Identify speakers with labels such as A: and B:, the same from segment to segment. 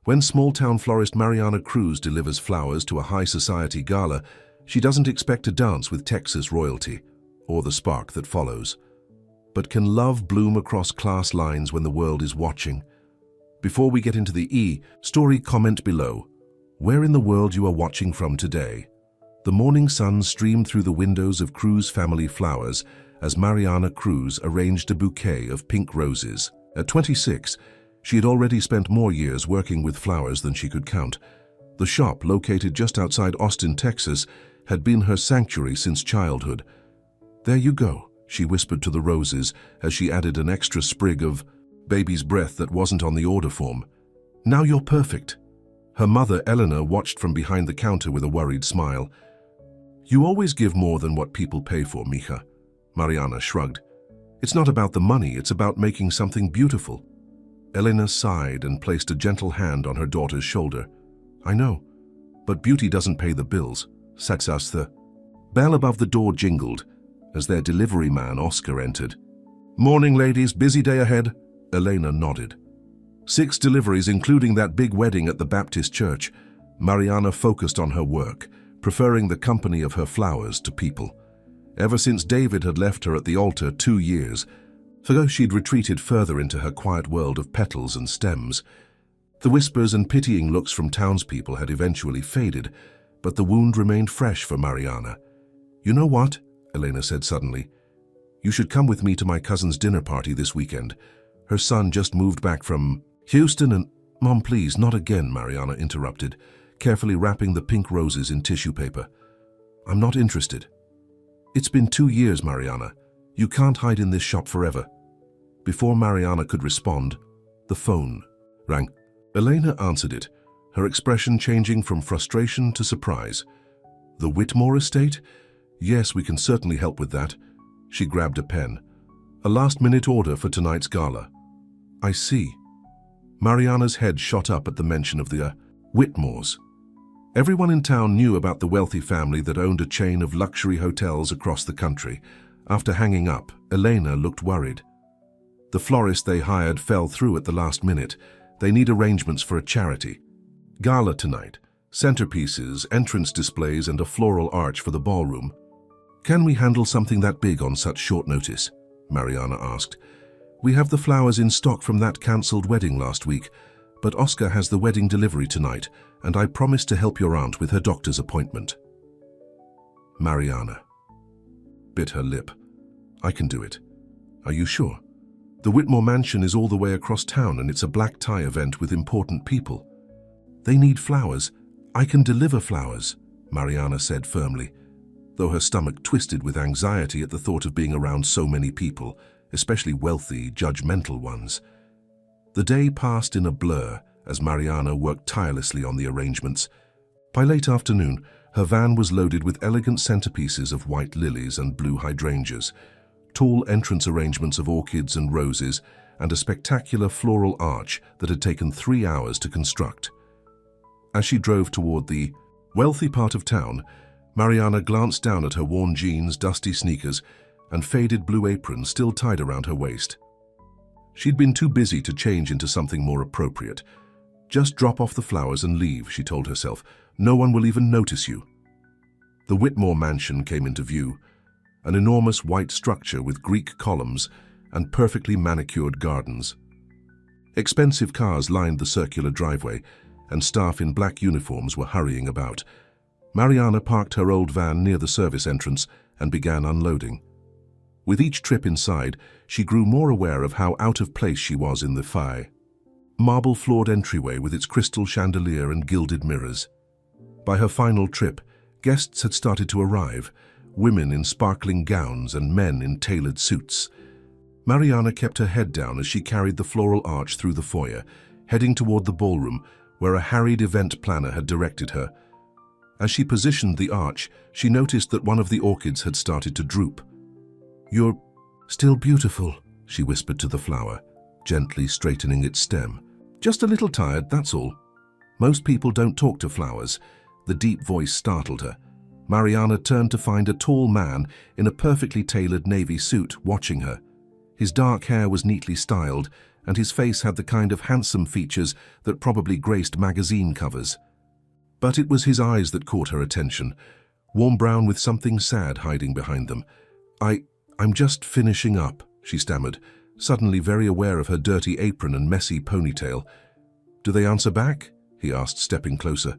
A: When small-town florist Mariana Cruz delivers flowers to a high society gala, she doesn't expect to dance with Texas royalty, or the spark that follows. But can love bloom across class lines when the world is watching? Before we get into the story, comment below where in the world you are watching from today. The morning sun streamed through the windows of Cruz family flowers as Mariana Cruz arranged a bouquet of pink roses. At 26, she had already spent more years working with flowers than she could count. The shop, located just outside Austin, Texas, had been her sanctuary since childhood. "There you go," she whispered to the roses as she added an extra sprig of baby's breath that wasn't on the order form. "Now you're perfect." Her mother, Eleanor, watched from behind the counter with a worried smile. "You always give more than what people pay for, mija," Mariana shrugged. "It's not about the money, it's about making something beautiful." Elena sighed and placed a gentle hand on her daughter's shoulder. "I know, but beauty doesn't pay the bills. That's us." The bell above the door jingled as their delivery man, Oscar, entered. "Morning, ladies. Busy day ahead?" Elena nodded. 6 deliveries, including that big wedding at the Baptist church. Mariana focused on her work, preferring the company of her flowers to people. Ever since David had left her at the altar 2 years ago, she'd retreated further into her quiet world of petals and stems. The whispers and pitying looks from townspeople had eventually faded, but the wound remained fresh for Mariana. "You know what?" Elena said suddenly. "You should come with me to my cousin's dinner party this weekend. Her son just moved back from Houston and—" "Mom, please, not again," Mariana interrupted, carefully wrapping the pink roses in tissue paper. "I'm not interested." "It's been 2 years, Mariana. You can't hide in this shop forever." Before Mariana could respond, the phone rang. Elena answered it, her expression changing from frustration to surprise. "The Whitmore estate? Yes, we can certainly help with that." She grabbed a pen. "A last-minute order for tonight's gala." "I see." Mariana's head shot up at the mention of the Whitmores. Everyone in town knew about the wealthy family that owned a chain of luxury hotels across the country. After hanging up, Elena looked worried. "The florist they hired fell through at the last minute. They need arrangements for a charity. Gala tonight, centerpieces, entrance displays, and a floral arch for the ballroom." "Can we handle something that big on such short notice?" Mariana asked. "We have the flowers in stock from that cancelled wedding last week, but Oscar has the wedding delivery tonight, and I promised to help your aunt with her doctor's appointment." Mariana bit her lip. "I can do it." "Are you sure? The Whitmore mansion is all the way across town and it's a black tie event with important people." "They need flowers. I can deliver flowers," Mariana said firmly, though her stomach twisted with anxiety at the thought of being around so many people, especially wealthy, judgmental ones. The day passed in a blur as Mariana worked tirelessly on the arrangements. By late afternoon, her van was loaded with elegant centerpieces of white lilies and blue hydrangeas, tall entrance arrangements of orchids and roses, and a spectacular floral arch that had taken 3 hours to construct. As she drove toward the wealthy part of town, Mariana glanced down at her worn jeans, dusty sneakers, and faded blue apron still tied around her waist. She'd been too busy to change into something more appropriate. "Just drop off the flowers and leave," she told herself. "No one will even notice you." The Whitmore mansion came into view, an enormous white structure with Greek columns and perfectly manicured gardens. Expensive cars lined the circular driveway, and staff in black uniforms were hurrying about. Mariana parked her old van near the service entrance and began unloading. With each trip inside, she grew more aware of how out of place she was in the marble-floored entryway with its crystal chandelier and gilded mirrors. By her final trip, guests had started to arrive, women in sparkling gowns and men in tailored suits. Mariana kept her head down as she carried the floral arch through the foyer, heading toward the ballroom, where a harried event planner had directed her. As she positioned the arch, she noticed that one of the orchids had started to droop. "You're still beautiful," she whispered to the flower, gently straightening its stem. "Just a little tired, that's all." Most people don't talk to flowers. The deep voice startled her. Mariana turned to find a tall man in a perfectly tailored navy suit watching her. His dark hair was neatly styled, and his face had the kind of handsome features that probably graced magazine covers. But it was his eyes that caught her attention, warm brown with something sad hiding behind them. I'm just finishing up," she stammered, suddenly very aware of her dirty apron and messy ponytail. "Do they answer back?" he asked, stepping closer.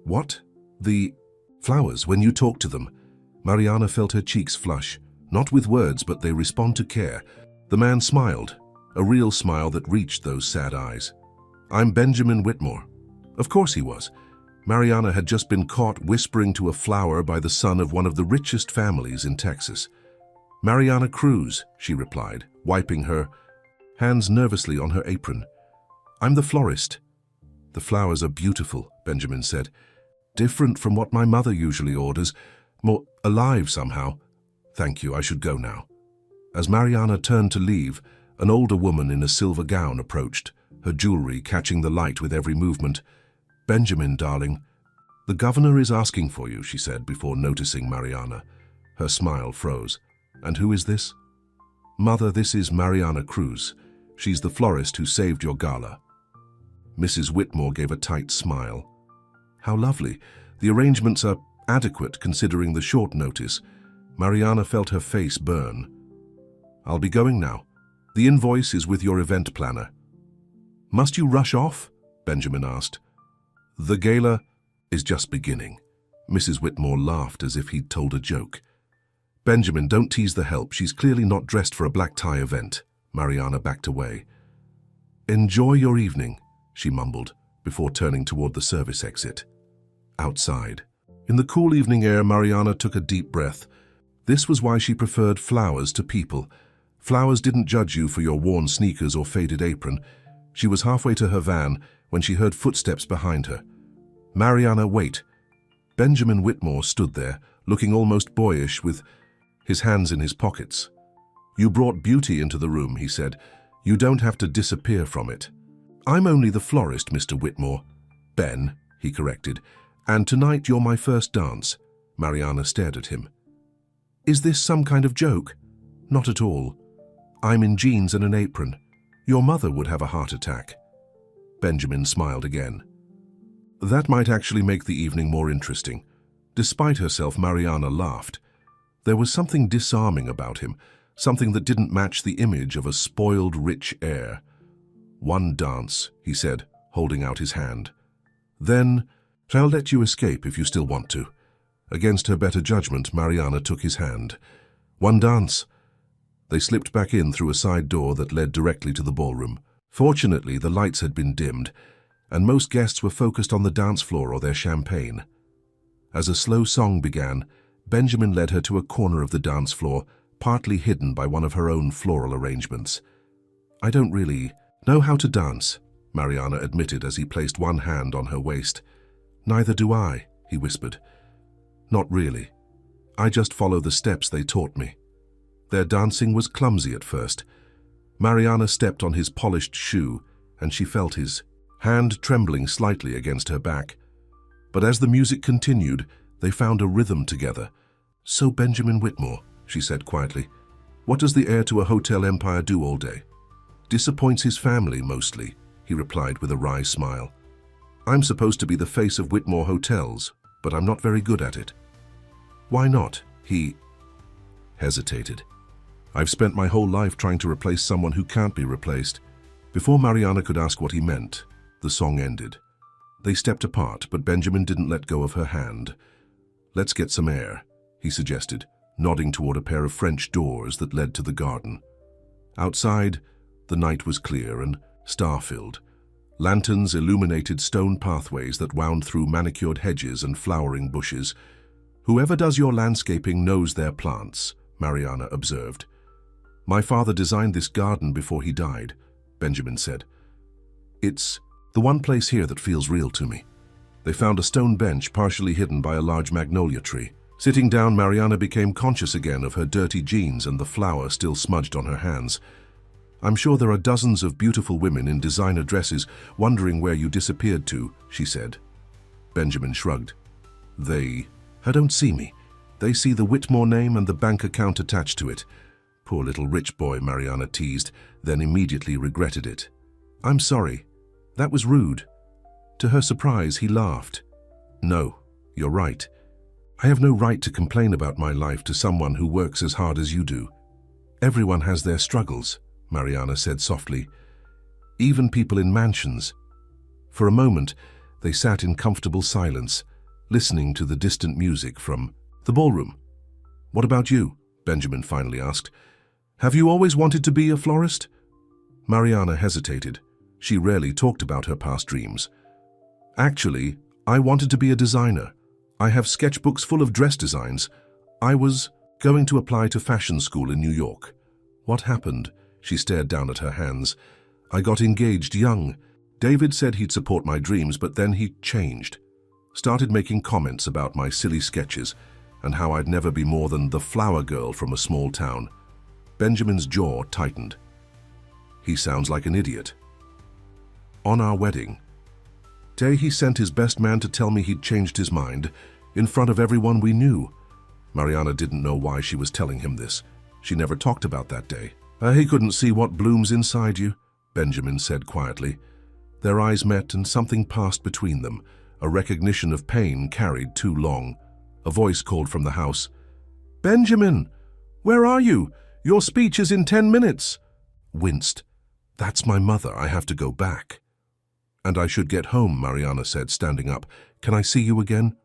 A: "What? The flowers, when you talk to them?" Mariana felt her cheeks flush. Not with words, but they respond to care. The man smiled, a real smile that reached those sad eyes. "I'm Benjamin Whitmore." Of course he was. Mariana had just been caught whispering to a flower by the son of one of the richest families in Texas. "Mariana Cruz," she replied, wiping her hands nervously on her apron. "I'm the florist." "The flowers are beautiful," Benjamin said. "Different from what my mother usually orders. More alive somehow." "Thank you, I should go now." As Mariana turned to leave, an older woman in a silver gown approached, her jewelry catching the light with every movement. "Benjamin, darling." "The governor is asking for you," she said before noticing Mariana. Her smile froze. "And who is this?" "Mother, this is Mariana Cruz. She's the florist who saved your gala." Mrs. Whitmore gave a tight smile. "How lovely. The arrangements are adequate considering the short notice." Mariana felt her face burn. "I'll be going now. The invoice is with your event planner." "Must you rush off?" Benjamin asked. "The gala is just beginning." Mrs. Whitmore laughed as if he'd told a joke. "Benjamin, don't tease the help. She's clearly not dressed for a black tie event." Mariana backed away. "Enjoy your evening," she mumbled, before turning toward the service exit. Outside, in the cool evening air, Mariana took a deep breath. This was why she preferred flowers to people. Flowers didn't judge you for your worn sneakers or faded apron. She was halfway to her van when she heard footsteps behind her. "Mariana, wait." Benjamin Whitmore stood there, looking almost boyish, with his hands in his pockets. "You brought beauty into the room," he said. "You don't have to disappear from it." "I'm only the florist, Mr. Whitmore." "Ben," he corrected. "And tonight you're my first dance." Mariana stared at him. "Is this some kind of joke?" "Not at all. I'm in jeans and an apron. Your mother would have a heart attack." Benjamin smiled again. That might actually make the evening more interesting. Despite herself, Mariana laughed. There was something disarming about him, something that didn't match the image of a spoiled, rich heir. "One dance," he said, holding out his hand. "Then, I'll let you escape if you still want to." Against her better judgment, Mariana took his hand. "One dance." They slipped back in through a side door that led directly to the ballroom. Fortunately, the lights had been dimmed, and most guests were focused on the dance floor or their champagne. As a slow song began, Benjamin led her to a corner of the dance floor, partly hidden by one of her own floral arrangements. "I don't really know how to dance," Mariana admitted as he placed one hand on her waist. "Neither do I," he whispered. "Not really. I just follow the steps they taught me." Their dancing was clumsy at first. Mariana stepped on his polished shoe, and she felt his hand trembling slightly against her back. But as the music continued, they found a rhythm together. "So, Benjamin Whitmore," she said quietly, "what does the heir to a hotel empire do all day?" "Disappoints his family, mostly," he replied with a wry smile. "I'm supposed to be the face of Whitmore Hotels, but I'm not very good at it." "Why not?" He hesitated. "I've spent my whole life trying to replace someone who can't be replaced." Before Mariana could ask what he meant, the song ended. They stepped apart, but Benjamin didn't let go of her hand. "Let's get some air," he suggested, nodding toward a pair of French doors that led to the garden. Outside, the night was clear and star-filled. Lanterns illuminated stone pathways that wound through manicured hedges and flowering bushes. "Whoever does your landscaping knows their plants," Mariana observed. "My father designed this garden before he died," Benjamin said. "It's the one place here that feels real to me." They found a stone bench partially hidden by a large magnolia tree. Sitting down, Mariana became conscious again of her dirty jeans and the flour still smudged on her hands. "I'm sure there are dozens of beautiful women in designer dresses wondering where you disappeared to," she said. Benjamin shrugged. They don't see me. They see the Whitmore name and the bank account attached to it. Poor little rich boy, Mariana teased, then immediately regretted it. I'm sorry. That was rude. To her surprise, he laughed. No, you're right. I have no right to complain about my life to someone who works as hard as you do. Everyone has their struggles, Mariana said softly. Even people in mansions. For a moment, they sat in comfortable silence, listening to the distant music from the ballroom. What about you? Benjamin finally asked. Have you always wanted to be a florist? Mariana hesitated. She rarely talked about her past dreams. Actually, I wanted to be a designer. I have sketchbooks full of dress designs. I was going to apply to fashion school in New York. What happened? She stared down at her hands. I got engaged young. David said he'd support my dreams, but then he changed. Started making comments about my silly sketches and how I'd never be more than the flower girl from a small town. Benjamin's jaw tightened. He sounds like an idiot. On our wedding day, he sent his best man to tell me he'd changed his mind in front of everyone we knew. Mariana didn't know why she was telling him this. She never talked about that day. He couldn't see what blooms inside you, Benjamin said quietly. Their eyes met and something passed between them, a recognition of pain carried too long. A voice called from the house. Benjamin, where are you? Your speech is in 10 minutes. Winced. That's my mother. I have to go back. And I should get home, Mariana said, standing up. Can I see you again?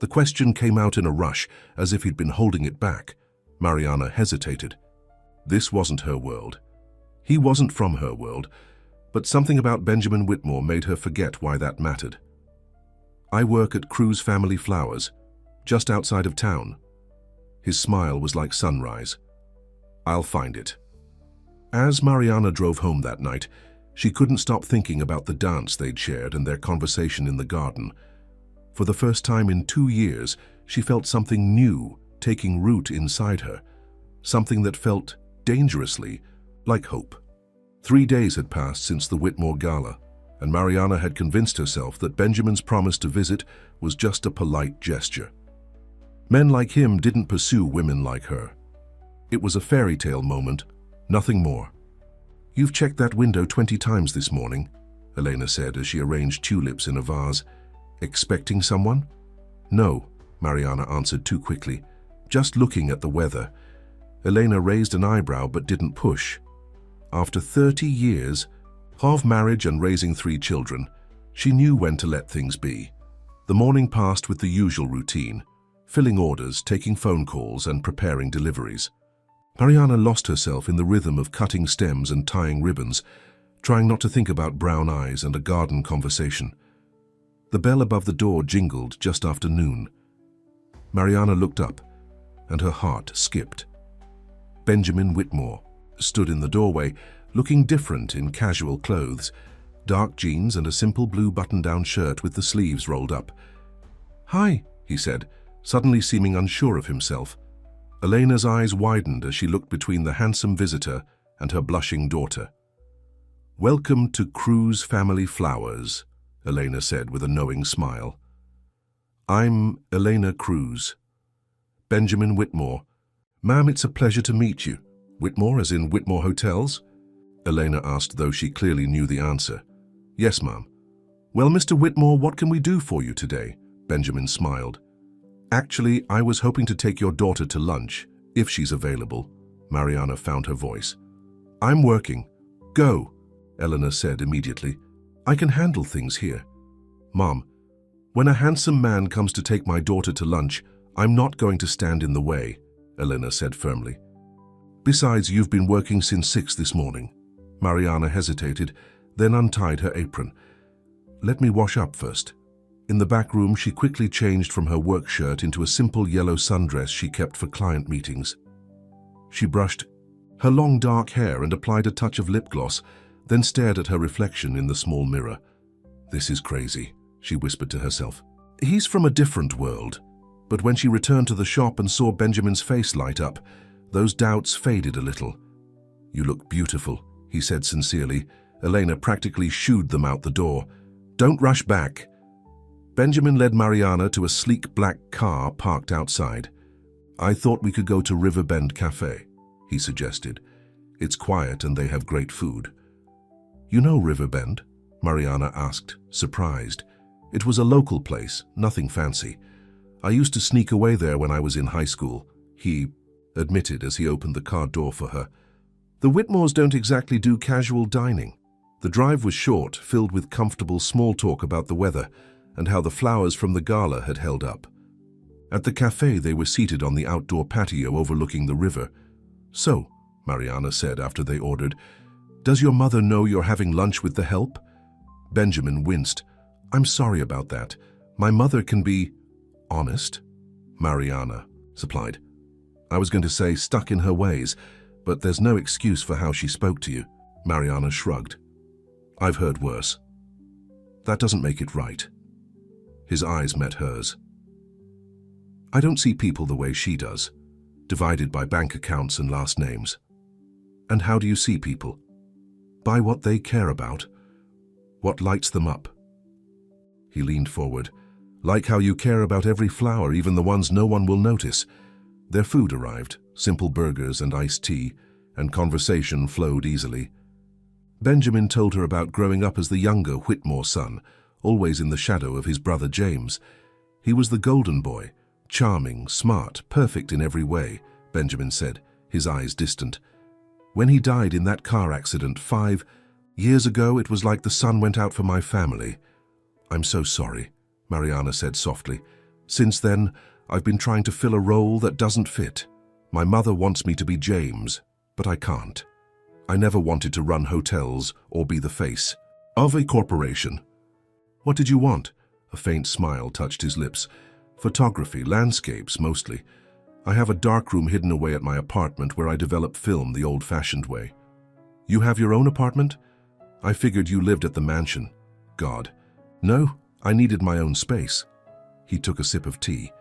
A: The question came out in a rush, as if he'd been holding it back. Mariana hesitated. This wasn't her world. He wasn't from her world, but something about Benjamin Whitmore made her forget why that mattered. I work at Cruz Family Flowers, just outside of town. His smile was like sunrise. I'll find it. As Mariana drove home that night, she couldn't stop thinking about the dance they'd shared and their conversation in the garden. For the first time in 2 years, she felt something new taking root inside her, something that felt dangerously like hope. 3 days had passed since the Whitmore Gala, and Mariana had convinced herself that Benjamin's promise to visit was just a polite gesture. Men like him didn't pursue women like her. It was a fairy tale moment, nothing more. You've checked that window 20 times this morning, Elena said as she arranged tulips in a vase. Expecting someone? No, Mariana answered too quickly. Just looking at the weather. Elena raised an eyebrow but didn't push. After 30 years of marriage and raising 3 children, she knew when to let things be. The morning passed with the usual routine, filling orders, taking phone calls, and preparing deliveries. Mariana lost herself in the rhythm of cutting stems and tying ribbons, trying not to think about brown eyes and a garden conversation. The bell above the door jingled just after noon. Mariana looked up, and her heart skipped. Benjamin Whitmore stood in the doorway, looking different in casual clothes, dark jeans and a simple blue button-down shirt with the sleeves rolled up. "Hi," he said, suddenly seeming unsure of himself. Elena's eyes widened as she looked between the handsome visitor and her blushing daughter. "Welcome to Cruz Family Flowers," Elena said with a knowing smile. "I'm Elena Cruz." "Benjamin Whitmore." "Ma'am, it's a pleasure to meet you." "Whitmore as in Whitmore Hotels?" Elena asked, though she clearly knew the answer. "Yes, ma'am." "Well, Mr. Whitmore, what can we do for you today?" Benjamin smiled. "Actually, I was hoping to take your daughter to lunch, if she's available." Mariana found her voice. "I'm working." "Go," Elena said immediately. "I can handle things here." "Mom, when a handsome man comes to take my daughter to lunch, I'm not going to stand in the way," Elena said firmly. "Besides, you've been working since 6 this morning." Mariana hesitated, then untied her apron. "Let me wash up first." In the back room, she quickly changed from her work shirt into a simple yellow sundress she kept for client meetings. She brushed her long dark hair and applied a touch of lip gloss, then stared at her reflection in the small mirror. "This is crazy," she whispered to herself. "He's from a different world." But when she returned to the shop and saw Benjamin's face light up, those doubts faded a little. "You look beautiful," he said sincerely. Elena practically shooed them out the door. "Don't rush back." Benjamin led Mariana to a sleek black car parked outside. "I thought we could go to Riverbend Cafe," he suggested. It's quiet and they have great food. You know Riverbend? Mariana asked, surprised. It was a local place, nothing fancy. I used to sneak away there when I was in high school, he admitted as he opened the car door for her. The Whitmores don't exactly do casual dining. The drive was short, filled with comfortable small talk about the weather and how the flowers from the gala had held up. At the cafe, they were seated on the outdoor patio overlooking the river. So, Mariana said after they ordered, does your mother know you're having lunch with the help? Benjamin winced. I'm sorry about that. My mother can be honest, Mariana supplied. I was going to say stuck in her ways, but there's no excuse for how she spoke to you. Mariana shrugged. I've heard worse. That doesn't make it right. His eyes met hers. I don't see people the way she does, divided by bank accounts and last names. And how do you see people? By what they care about, what lights them up. He leaned forward. Like how you care about every flower, even the ones no one will notice. Their food arrived, simple burgers and iced tea, and conversation flowed easily. Benjamin told her about growing up as the younger Whitmore son, always in the shadow of his brother James. He was the golden boy, charming, smart, perfect in every way, Benjamin said, his eyes distant. When he died in that car accident 5 years ago, it was like the sun went out for my family. I'm so sorry, Mariana said softly. Since then, I've been trying to fill a role that doesn't fit. My mother wants me to be James, but I can't. I never wanted to run hotels or be the face of a corporation. What did you want? A faint smile touched his lips. Photography, landscapes mostly. I have a darkroom hidden away at my apartment where I develop film the old-fashioned way. You have your own apartment? I figured you lived at the mansion. God. No, I needed my own space. He took a sip of tea.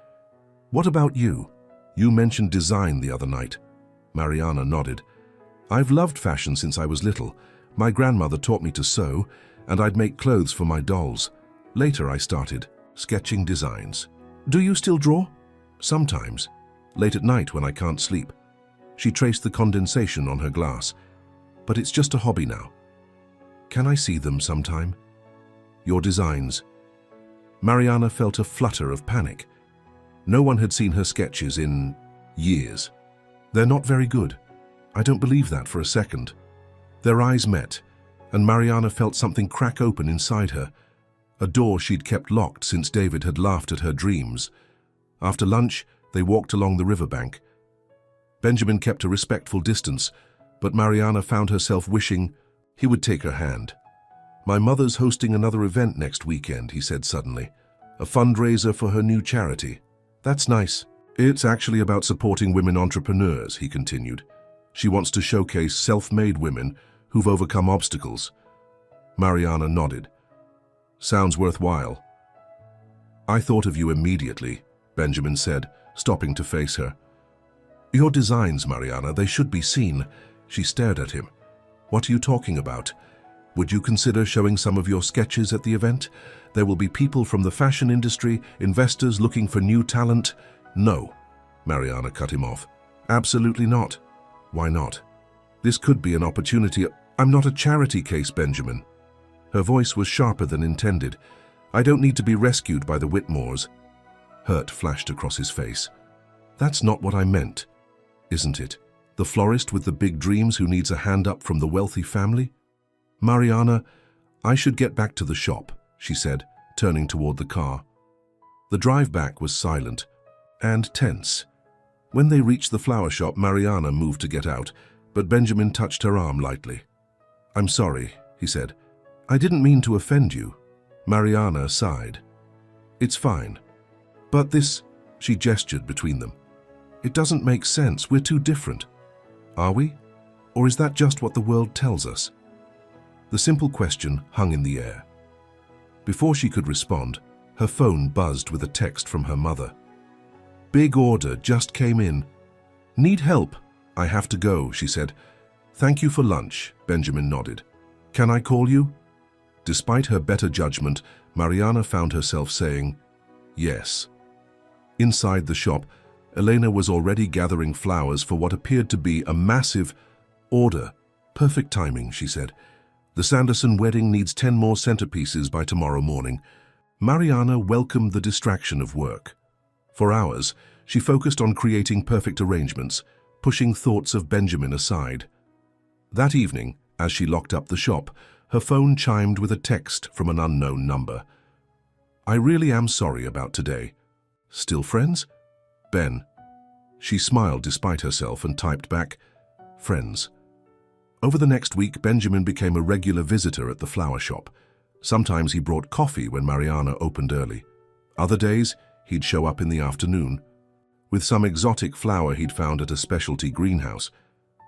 A: What about you? You mentioned design the other night. Mariana nodded. I've loved fashion since I was little. My grandmother taught me to sew, and I'd make clothes for my dolls. Later I started sketching designs. Do you still draw? Sometimes. Late at night when I can't sleep. She traced the condensation on her glass. But it's just a hobby now. Can I see them sometime? Your designs. Mariana felt a flutter of panic. No one had seen her sketches in years. They're not very good. I don't believe that for a second. Their eyes met, and Mariana felt something crack open inside her, a door she'd kept locked since David had laughed at her dreams. After lunch, they walked along the riverbank. Benjamin kept a respectful distance, but Mariana found herself wishing he would take her hand. My mother's hosting another event next weekend, he said suddenly. A fundraiser for her new charity. That's nice. It's actually about supporting women entrepreneurs, he continued. She wants to showcase self-made women who've overcome obstacles. Mariana nodded. Sounds worthwhile. I thought of you immediately, Benjamin said, stopping to face her. Your designs, Mariana, they should be seen. She stared at him. What are you talking about? Would you consider showing some of your sketches at the event? There will be people from the fashion industry, investors looking for new talent. No, Mariana cut him off. Absolutely not. Why not? This could be an opportunity. I'm not a charity case, Benjamin. Her voice was sharper than intended. I don't need to be rescued by the Whitmores. Hurt flashed across his face. That's not what I meant, isn't it? The florist with the big dreams who needs a hand up from the wealthy family? Mariana, I should get back to the shop, she said, turning toward the car. The drive back was silent and tense. When they reached the flower shop, Mariana moved to get out, but Benjamin touched her arm lightly. I'm sorry, he said. I didn't mean to offend you. Mariana sighed. It's fine. But this, she gestured between them. It doesn't make sense. We're too different. Are we? Or is that just what the world tells us? The simple question hung in the air. Before she could respond, her phone buzzed with a text from her mother. Big order just came in. Need help? I have to go, she said. Thank you for lunch, Benjamin nodded. Can I call you? Despite her better judgment, Mariana found herself saying, yes. Inside the shop, Elena was already gathering flowers for what appeared to be a massive order. Perfect timing, she said. The Sanderson wedding needs 10 more centerpieces by tomorrow morning. Mariana welcomed the distraction of work. For hours, she focused on creating perfect arrangements, pushing thoughts of Benjamin aside. That evening, as she locked up the shop, her phone chimed with a text from an unknown number. "I really am sorry about today. Still friends? Ben." She smiled despite herself and typed back, "Friends." Over the next week, Benjamin became a regular visitor at the flower shop. Sometimes he brought coffee when Mariana opened early. Other days, he'd show up in the afternoon with some exotic flower he'd found at a specialty greenhouse.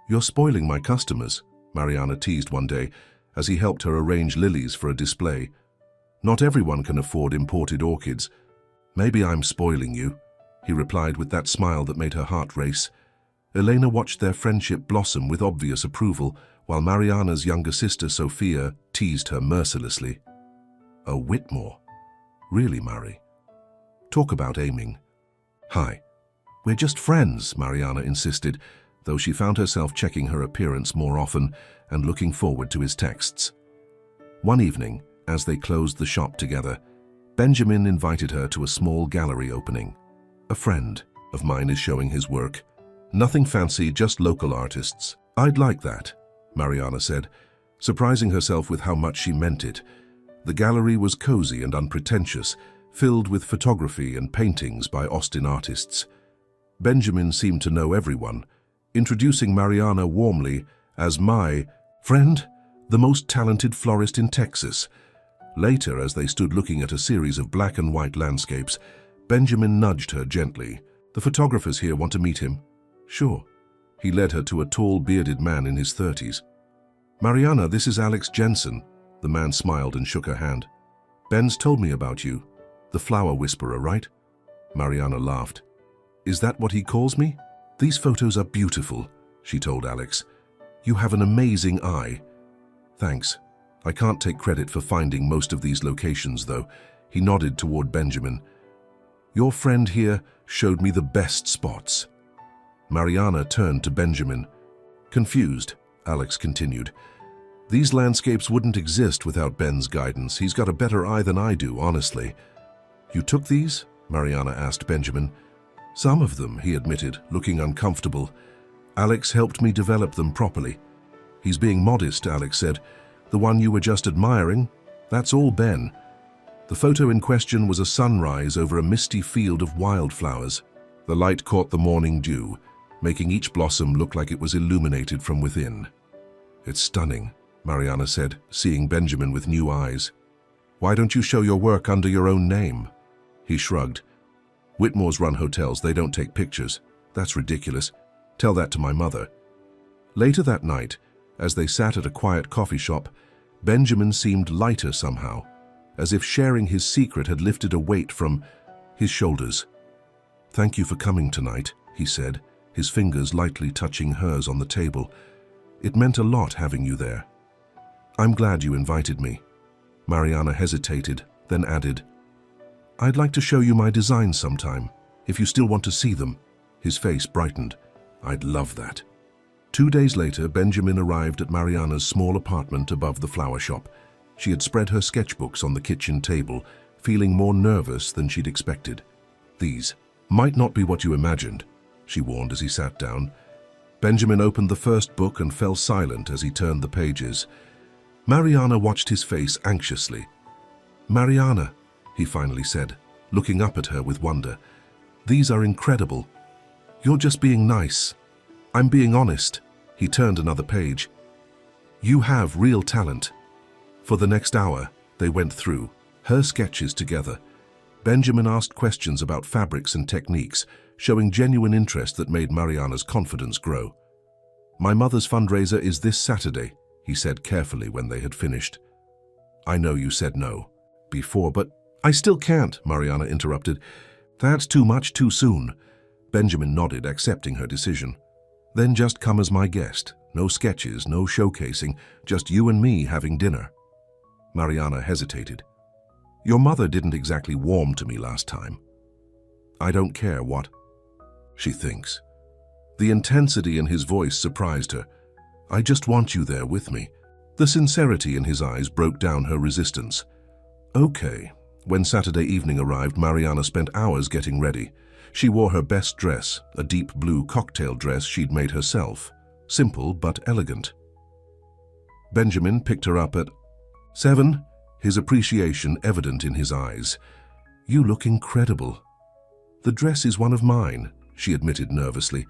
A: "You're spoiling my customers," Mariana teased one day as he helped her arrange lilies for a display. "Not everyone can afford imported orchids." "Maybe I'm spoiling you," he replied with that smile that made her heart race. Elena watched their friendship blossom with obvious approval, while Mariana's younger sister, Sophia, teased her mercilessly. "A Whitmore? Really, Mari? Talk about aiming." "Hi. We're just friends," Mariana insisted, though she found herself checking her appearance more often and looking forward to his texts. One evening, as they closed the shop together, Benjamin invited her to a small gallery opening. "A friend of mine is showing his work. Nothing fancy, just local artists." "I'd like that," Mariana said, surprising herself with how much she meant it. The gallery was cozy and unpretentious, filled with photography and paintings by Austin artists. Benjamin seemed to know everyone, introducing Mariana warmly as "my friend, the most talented florist in Texas." Later, as they stood looking at a series of black and white landscapes, Benjamin nudged her gently. "The photographers here want to meet him." "Sure." He led her to a tall, bearded man in his 30s. "Mariana, this is Alex Jensen." The man smiled and shook her hand. "Ben's told me about you. The flower whisperer, right?" Mariana laughed. "Is that what he calls me?" "These photos are beautiful," she told Alex. "You have an amazing eye." "Thanks. I can't take credit for finding most of these locations, though." He nodded toward Benjamin. "Your friend here showed me the best spots." Mariana turned to Benjamin. "Confused," Alex continued. "These landscapes wouldn't exist without Ben's guidance. He's got a better eye than I do, honestly." "You took these?" Mariana asked Benjamin. "Some of them," he admitted, looking uncomfortable. "Alex helped me develop them properly." "He's being modest," Alex said. "The one you were just admiring, that's all Ben." The photo in question was a sunrise over a misty field of wildflowers. The light caught the morning dew, making each blossom look like it was illuminated from within. "It's stunning," Mariana said, seeing Benjamin with new eyes. "Why don't you show your work under your own name?" He shrugged. "Whitmores run hotels, they don't take pictures. That's ridiculous. Tell that to my mother." Later that night, as they sat at a quiet coffee shop, Benjamin seemed lighter somehow, as if sharing his secret had lifted a weight from his shoulders. "Thank you for coming tonight," he said, his fingers lightly touching hers on the table. "It meant a lot having you there." "I'm glad you invited me." Mariana hesitated, then added, "I'd like to show you my designs sometime, if you still want to see them." His face brightened. "I'd love that." 2 days later, Benjamin arrived at Mariana's small apartment above the flower shop. She had spread her sketchbooks on the kitchen table, feeling more nervous than she'd expected. "These might not be what you imagined," she warned as he sat down. Benjamin opened the first book and fell silent as he turned the pages. Mariana watched his face anxiously. "Mariana," he finally said, looking up at her with wonder, "these are incredible. You're just being nice. I'm being honest." He turned another page. "You have real talent." For the next hour, they went through her sketches together. Benjamin asked questions about fabrics and techniques, showing genuine interest that made Mariana's confidence grow. "My mother's fundraiser is this Saturday," he said carefully when they had finished. "I know you said no before, but I still can't," Mariana interrupted. "That's too much too soon." Benjamin nodded, accepting her decision. "Then just come as my guest. No sketches, no showcasing, just you and me having dinner." Mariana hesitated. "Your mother didn't exactly warm to me last time." "I don't care what." she thinks. The intensity in his voice surprised her. I just want you there with me. The sincerity in his eyes broke down her resistance. Okay. When Saturday evening arrived, Mariana spent hours getting ready. She wore her best dress, a deep blue cocktail dress she'd made herself. Simple but elegant. Benjamin picked her up at 7, his appreciation evident in his eyes. You look incredible. The dress is one of mine, she admitted nervously.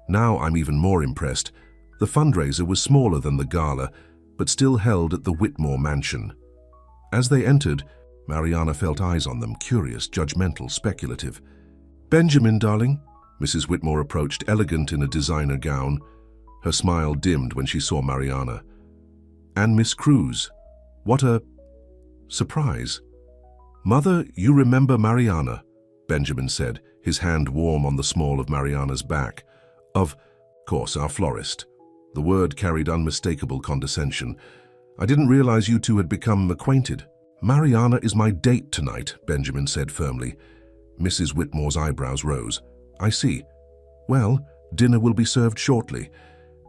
A: Now I'm even more impressed. The fundraiser was smaller than the gala, but still held at the Whitmore mansion. As they entered, Mariana felt eyes on them, curious, judgmental, speculative. Benjamin, darling, Mrs. Whitmore approached, elegant in a designer gown. Her smile dimmed when she saw Mariana. And Miss Cruz. What a surprise. Mother, you remember Mariana, Benjamin said, his hand warm on the small of Mariana's back. Of course, our florist. The word carried unmistakable condescension. I didn't realize you two had become acquainted. Mariana is my date tonight, Benjamin said firmly. Mrs. Whitmore's eyebrows rose. I see. Well, dinner will be served shortly.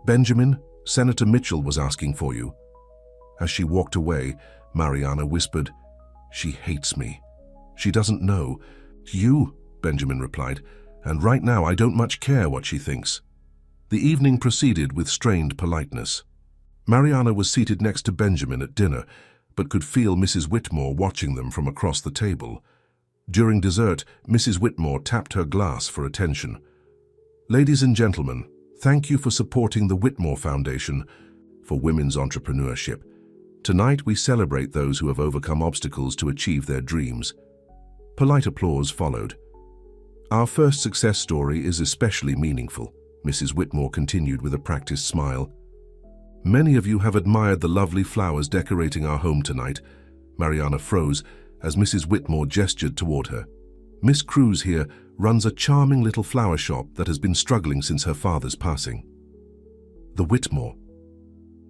A: Benjamin, Senator Mitchell was asking for you. As she walked away, Mariana whispered, She hates me. She doesn't know. You, Benjamin replied, and right now I don't much care what she thinks. The evening proceeded with strained politeness. Mariana was seated next to Benjamin at dinner, but could feel Mrs. Whitmore watching them from across the table. During dessert, Mrs. Whitmore tapped her glass for attention. Ladies and gentlemen, thank you for supporting the Whitmore Foundation for Women's Entrepreneurship. Tonight we celebrate those who have overcome obstacles to achieve their dreams. Polite applause followed. Our first success story is especially meaningful, Mrs. Whitmore continued with a practiced smile. Many of you have admired the lovely flowers decorating our home tonight. Mariana froze as Mrs. Whitmore gestured toward her. Miss Cruz here runs a charming little flower shop that has been struggling since her father's passing. The Whitmore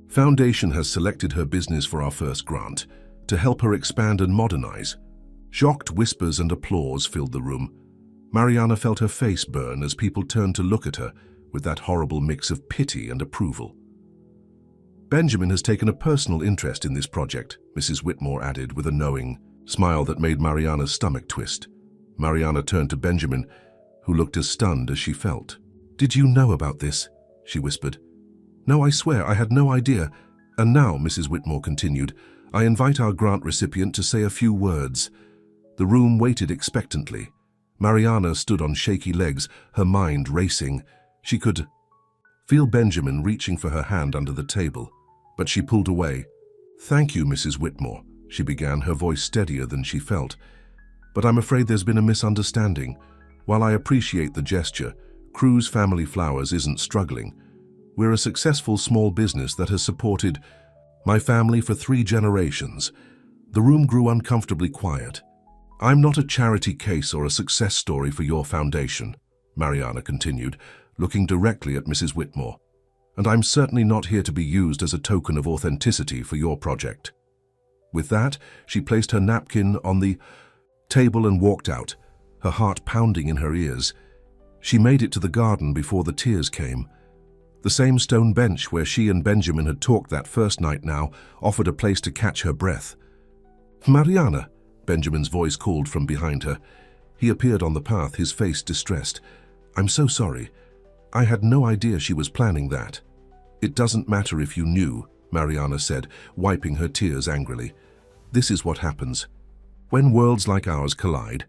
A: Foundation has selected her business for our first grant to help her expand and modernize. Shocked whispers and applause filled the room. Mariana felt her face burn as people turned to look at her with that horrible mix of pity and approval. Benjamin has taken a personal interest in this project, Mrs. Whitmore added with a knowing smile that made Mariana's stomach twist. Mariana turned to Benjamin, who looked as stunned as she felt. Did you know about this? She whispered. No, I swear, I had no idea. And now, Mrs. Whitmore continued, I invite our grant recipient to say a few words. The room waited expectantly. Mariana stood on shaky legs, her mind racing. She could feel Benjamin reaching for her hand under the table, but she pulled away. Thank you, Mrs. Whitmore, she began, her voice steadier than she felt. But I'm afraid there's been a misunderstanding. While I appreciate the gesture, Cruz Family Flowers isn't struggling. We're a successful small business that has supported my family for 3 generations. The room grew uncomfortably quiet. I'm not a charity case or a success story for your foundation, Mariana continued, looking directly at Mrs. Whitmore. And I'm certainly not here to be used as a token of authenticity for your project. With that, she placed her napkin on the table and walked out, her heart pounding in her ears. She made it to the garden before the tears came. The same stone bench where she and Benjamin had talked that first night now offered a place to catch her breath. Mariana, Benjamin's voice called from behind her. He appeared on the path, his face distressed. I'm so sorry. I had no idea she was planning that. It doesn't matter if you knew, Mariana said, wiping her tears angrily. This is what happens. When worlds like ours collide,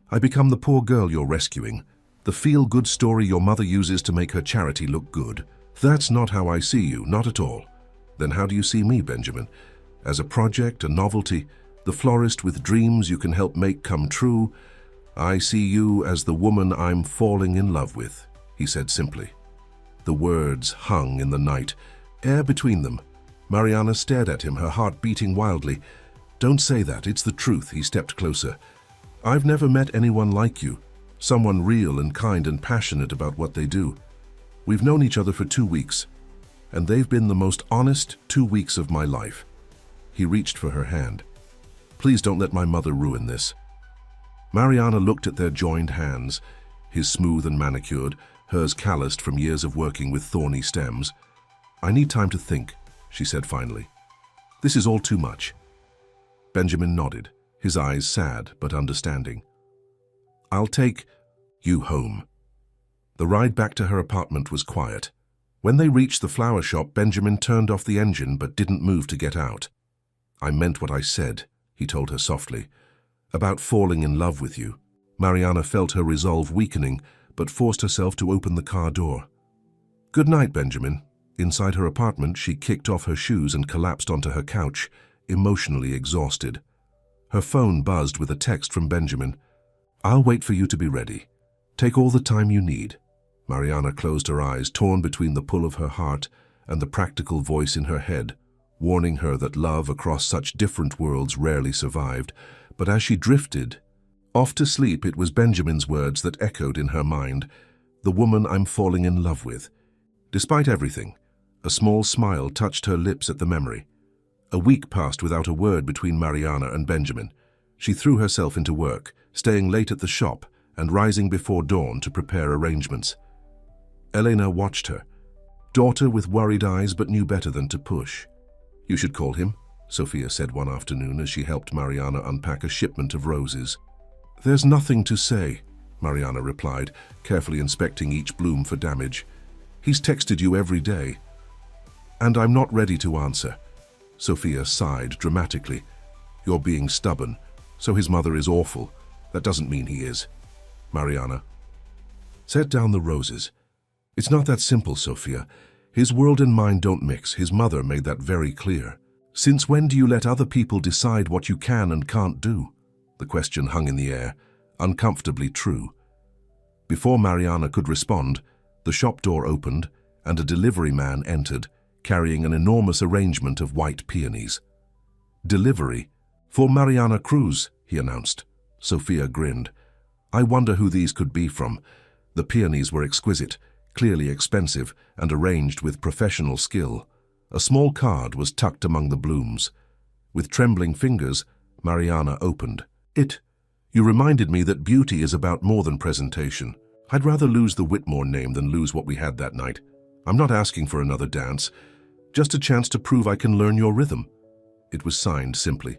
A: I become the poor girl you're rescuing, the feel-good story your mother uses to make her charity look good. That's not how I see you, not at all. Then how do you see me, Benjamin? As a project, a novelty, the florist with dreams you can help make come true? I see you as the woman I'm falling in love with, he said simply. The words hung in the night, air between them. Mariana stared at him, her heart beating wildly. Don't say that, it's the truth, he stepped closer. I've never met anyone like you, someone real and kind and passionate about what they do. We've known each other for 2 weeks, and they've been the most honest 2 weeks of my life. He reached for her hand. Please don't let my mother ruin this. Mariana looked at their joined hands. his smooth and manicured, hers calloused from years of working with thorny stems. "I need time to think," she said finally. "This is all too much." Benjamin nodded, his eyes sad but understanding. "I'll take you home." The ride back to her apartment was quiet. When they reached the flower shop, Benjamin turned off the engine but didn't move to get out. "I meant what I said," he told her softly, "about falling in love with you." Mariana felt her resolve weakening, but forced herself to open the car door. "Good night, Benjamin." Inside her apartment, she kicked off her shoes and collapsed onto her couch, emotionally exhausted. Her phone buzzed with a text from Benjamin. "I'll wait for you to be ready. Take all the time you need." Mariana closed her eyes, torn between the pull of her heart and the practical voice in her head, warning her that love across such different worlds rarely survived. But as she drifted off to sleep, it was Benjamin's words that echoed in her mind, "The woman I'm falling in love with." Despite everything, a small smile touched her lips at the memory. A week passed without a word between Mariana and Benjamin. She threw herself into work, staying late at the shop and rising before dawn to prepare arrangements. Elena watched her, daughter with worried eyes, but knew better than to push. "You should call him," Sophia said one afternoon as she helped Mariana unpack a shipment of roses. "There's nothing to say," Mariana replied, carefully inspecting each bloom for damage. "He's texted you every day." "And I'm not ready to answer." Sophia sighed dramatically. "You're being stubborn, so his mother is awful. That doesn't mean he is." Mariana, "Set down the roses. It's not that simple, Sophia. His world and mine don't mix. His mother made that very clear. Since when do you let other people decide what you can and can't do?" The question hung in the air, uncomfortably true. Before Mariana could respond, the shop door opened and a delivery man entered, carrying an enormous arrangement of white peonies. "Delivery for Mariana Cruz," he announced. Sophia grinned. "I wonder who these could be from." The peonies were exquisite, clearly expensive, and arranged with professional skill. A small card was tucked among the blooms. With trembling fingers, Mariana opened it. "You reminded me that beauty is about more than presentation. I'd rather lose the Whitmore name than lose what we had that night. I'm not asking for another dance, just a chance to prove I can learn your rhythm." It was signed simply,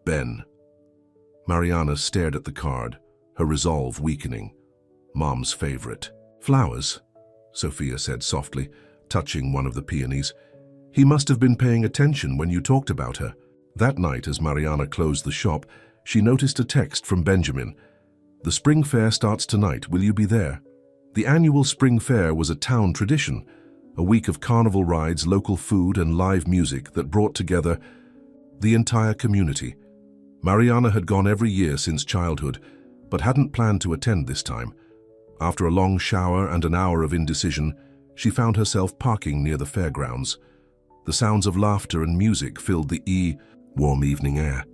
A: Ben. Mariana stared at the card, her resolve weakening. Mom's favorite. "Flowers," Sophia said softly, touching one of the peonies. "He must have been paying attention when you talked about her." That night, as Mariana closed the shop, she noticed a text from Benjamin. "The spring fair starts tonight. Will you be there?" The annual spring fair was a town tradition, a week of carnival rides, local food, and live music that brought together the entire community. Mariana had gone every year since childhood, but hadn't planned to attend this time. After a long shower and an hour of indecision, she found herself parking near the fairgrounds. The sounds of laughter and music filled the warm evening air.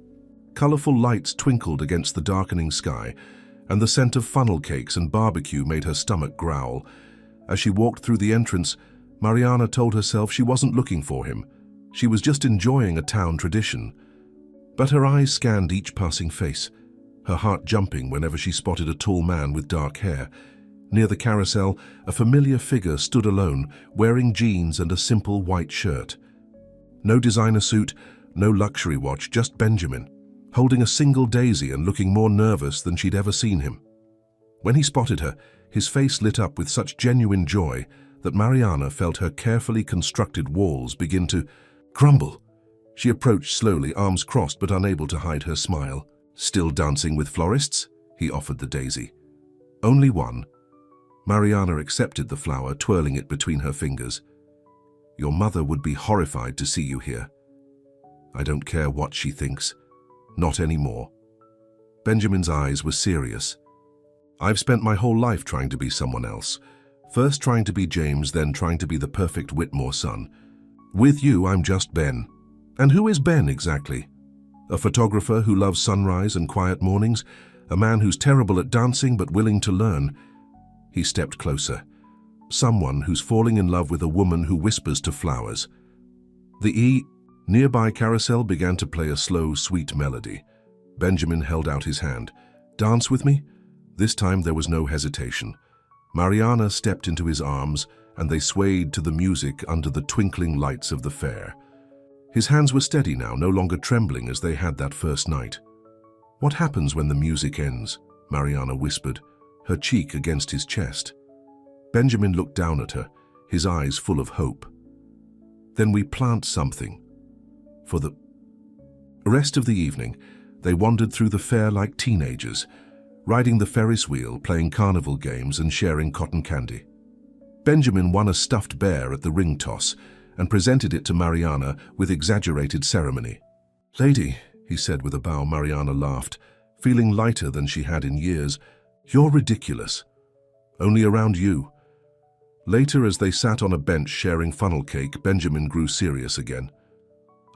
A: Colorful lights twinkled against the darkening sky, and the scent of funnel cakes and barbecue made her stomach growl. As she walked through the entrance, Mariana told herself she wasn't looking for him. She was just enjoying a town tradition. But her eyes scanned each passing face, her heart jumping whenever she spotted a tall man with dark hair. Near the carousel, a familiar figure stood alone, wearing jeans and a simple white shirt. No designer suit, no luxury watch, just Benjamin, holding a single daisy and looking more nervous than she'd ever seen him. When he spotted her, his face lit up with such genuine joy that Mariana felt her carefully constructed walls begin to crumble. She approached slowly, arms crossed but unable to hide her smile. "Still dancing with florists?" he offered the daisy. "Only one." Mariana accepted the flower, twirling it between her fingers. "Your mother would be horrified to see you here." "I don't care what she thinks. Not anymore." Benjamin's eyes were serious. "I've spent my whole life trying to be someone else. First trying to be James, then trying to be the perfect Whitmore son. With you, I'm just Ben." "And who is Ben exactly?" "A photographer who loves sunrise and quiet mornings, a man who's terrible at dancing but willing to learn." He stepped closer. "Someone who's falling in love with a woman who whispers to flowers." The nearby carousel began to play a slow, sweet melody. Benjamin held out his hand. "Dance with me?" This time there was no hesitation. Mariana stepped into his arms, and they swayed to the music under the twinkling lights of the fair. His hands were steady now, no longer trembling as they had that first night. "What happens when the music ends?" Mariana whispered, her cheek against his chest. Benjamin looked down at her, his eyes full of hope. "Then we plant something." For the rest of the evening, they wandered through the fair like teenagers, riding the Ferris wheel, playing carnival games and sharing cotton candy. Benjamin won a stuffed bear at the ring toss and presented it to Mariana with exaggerated ceremony. "Lady," he said with a bow. Mariana laughed, feeling lighter than she had in years. "You're ridiculous. Only around you." Later, as they sat on a bench sharing funnel cake, Benjamin grew serious again.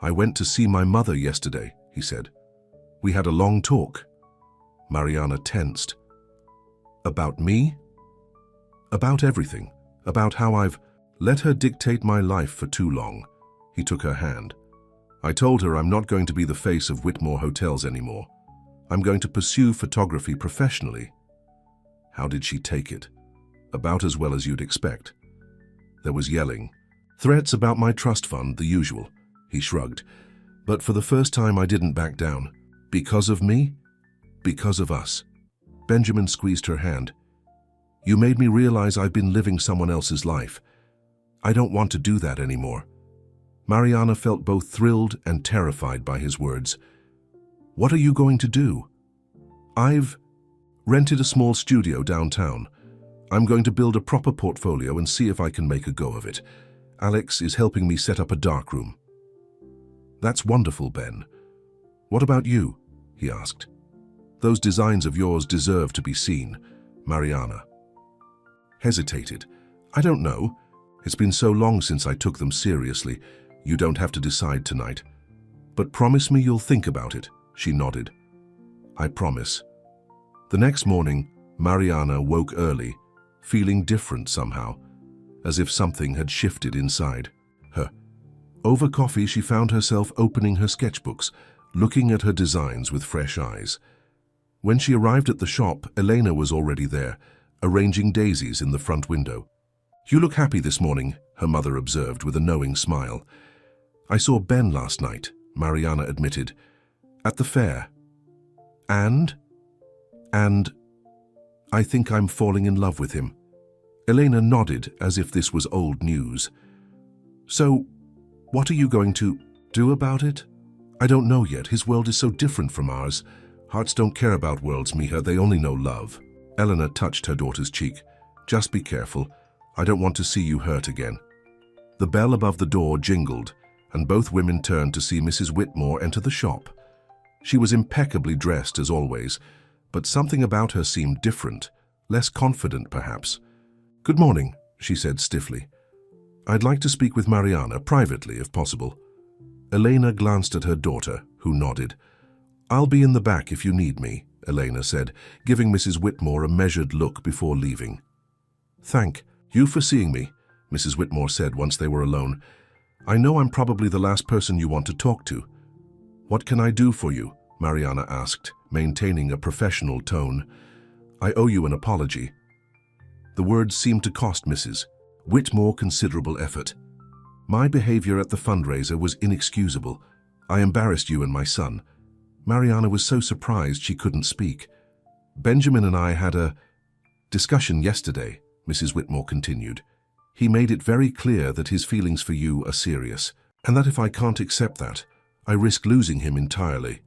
A: "I went to see my mother yesterday," he said. "We had a long talk." Mariana tensed. "About me?" "About everything. About how I've let her dictate my life for too long." He took her hand. "I told her I'm not going to be the face of Whitmore Hotels anymore. I'm going to pursue photography professionally." How did she take it? About as well as you'd expect. There was yelling. Threats about my trust fund, the usual. He shrugged. But for the first time I didn't back down. Because of me? Because of us. Benjamin squeezed her hand. "You made me realize I've been living someone else's life. I don't want to do that anymore." Mariana felt both thrilled and terrified by his words. "What are you going to do?" "I've rented a small studio downtown. I'm going to build a proper portfolio and see if I can make a go of it. Alex is helping me set up a darkroom." "That's wonderful, Ben. What about you?" he asked. "Those designs of yours deserve to be seen." Mariana hesitated. "I don't know. It's been so long since I took them seriously. You don't have to decide tonight. But promise me you'll think about it." She nodded. "I promise." The next morning, Mariana woke early, feeling different somehow, as if something had shifted inside her. Over coffee, she found herself opening her sketchbooks, looking at her designs with fresh eyes. When she arrived at the shop, Elena was already there, arranging daisies in the front window. "You look happy this morning," her mother observed with a knowing smile. "I saw Ben last night," Mariana admitted, "at the fair. And I think I'm falling in love with him." Elena nodded as if this was old news. "So, what are you going to do about it?" "I don't know yet. His world is so different from ours. Hearts don't care about worlds, Mija. They only know love." Elena touched her daughter's cheek. "Just be careful. I don't want to see you hurt again." The bell above the door jingled, and both women turned to see Mrs. Whitmore enter the shop. She was impeccably dressed as always, but something about her seemed different, less confident perhaps. "Good morning," she said stiffly. "I'd like to speak with Mariana, privately if possible." Elena glanced at her daughter, who nodded. "I'll be in the back if you need me," Elena said, giving Mrs. Whitmore a measured look before leaving. "Thank you for seeing me," Mrs. Whitmore said once they were alone. "I know I'm probably the last person you want to talk to." "What can I do for you?" Mariana asked, maintaining a professional tone. "I owe you an apology." The words seemed to cost Mrs. Whitmore considerable effort. "My behavior at the fundraiser was inexcusable. I embarrassed you and my son." Mariana was so surprised she couldn't speak. "Benjamin and I had a discussion yesterday," Mrs. Whitmore continued. "He made it very clear that his feelings for you are serious, and that if I can't accept that, I risk losing him entirely."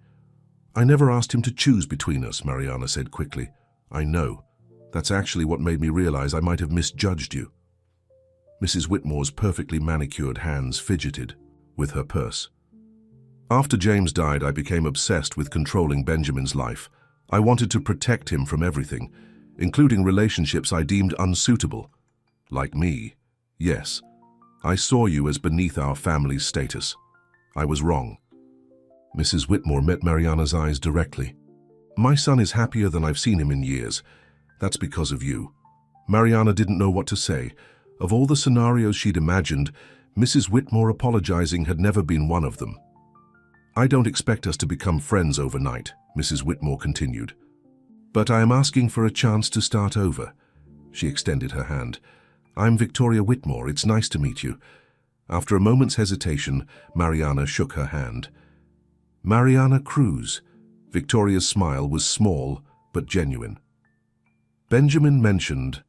A: "I never asked him to choose between us," Mariana said quickly. "I know. That's actually what made me realize I might have misjudged you." Mrs. Whitmore's perfectly manicured hands fidgeted with her purse. "After James died, I became obsessed with controlling Benjamin's life. I wanted to protect him from everything, including relationships I deemed unsuitable. Like me. Yes, I saw you as beneath our family's status. I was wrong." Mrs. Whitmore met Mariana's eyes directly. "My son is happier than I've seen him in years. That's because of you." Mariana didn't know what to say. Of all the scenarios she'd imagined, Mrs. Whitmore apologizing had never been one of them. "I don't expect us to become friends overnight," Mrs. Whitmore continued. But I am asking for a chance to start over. She extended her hand. I'm Victoria Whitmore. It's nice to meet you. After a moment's hesitation, Mariana shook her hand. Mariana Cruz. Victoria's smile was small but genuine. Benjamin mentioned,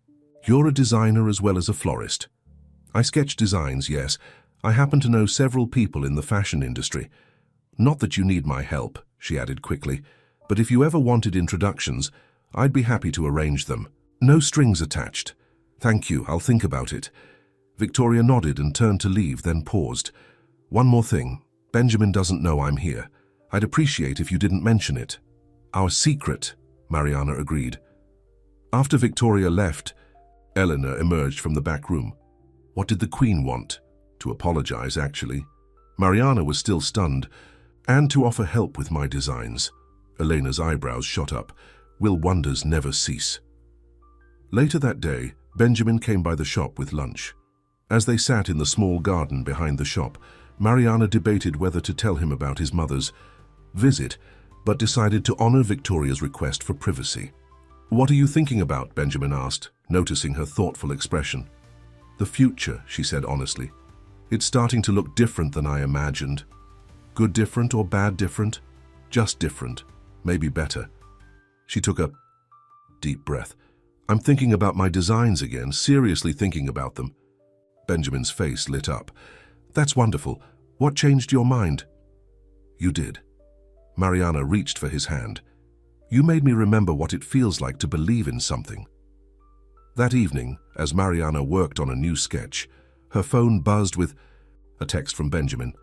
A: you're a designer as well as a florist. I sketch designs, yes. I happen to know several people in the fashion industry. Not that you need my help, she added quickly, but if you ever wanted introductions, I'd be happy to arrange them. No strings attached. Thank you, I'll think about it. Victoria nodded and turned to leave, then paused. One more thing. Benjamin doesn't know I'm here. I'd appreciate if you didn't mention it. Our secret, Mariana agreed. After Victoria left, Eleanor emerged from the back room. What did the Queen want? To apologize, actually. Mariana was still stunned, and to offer help with my designs. Elena's eyebrows shot up. Will wonders never cease? Later that day, Benjamin came by the shop with lunch. As they sat in the small garden behind the shop, Mariana debated whether to tell him about his mother's visit, but decided to honor Victoria's request for privacy. What are you thinking about? Benjamin asked, noticing her thoughtful expression. The future, she said honestly. It's starting to look different than I imagined. Good different or bad different? Just different. Maybe better. She took a deep breath. I'm thinking about my designs again, seriously thinking about them. Benjamin's face lit up. That's wonderful. What changed your mind? You did. Mariana reached for his hand. You made me remember what it feels like to believe in something. That evening, as Mariana worked on a new sketch, her phone buzzed with a text from Benjamin.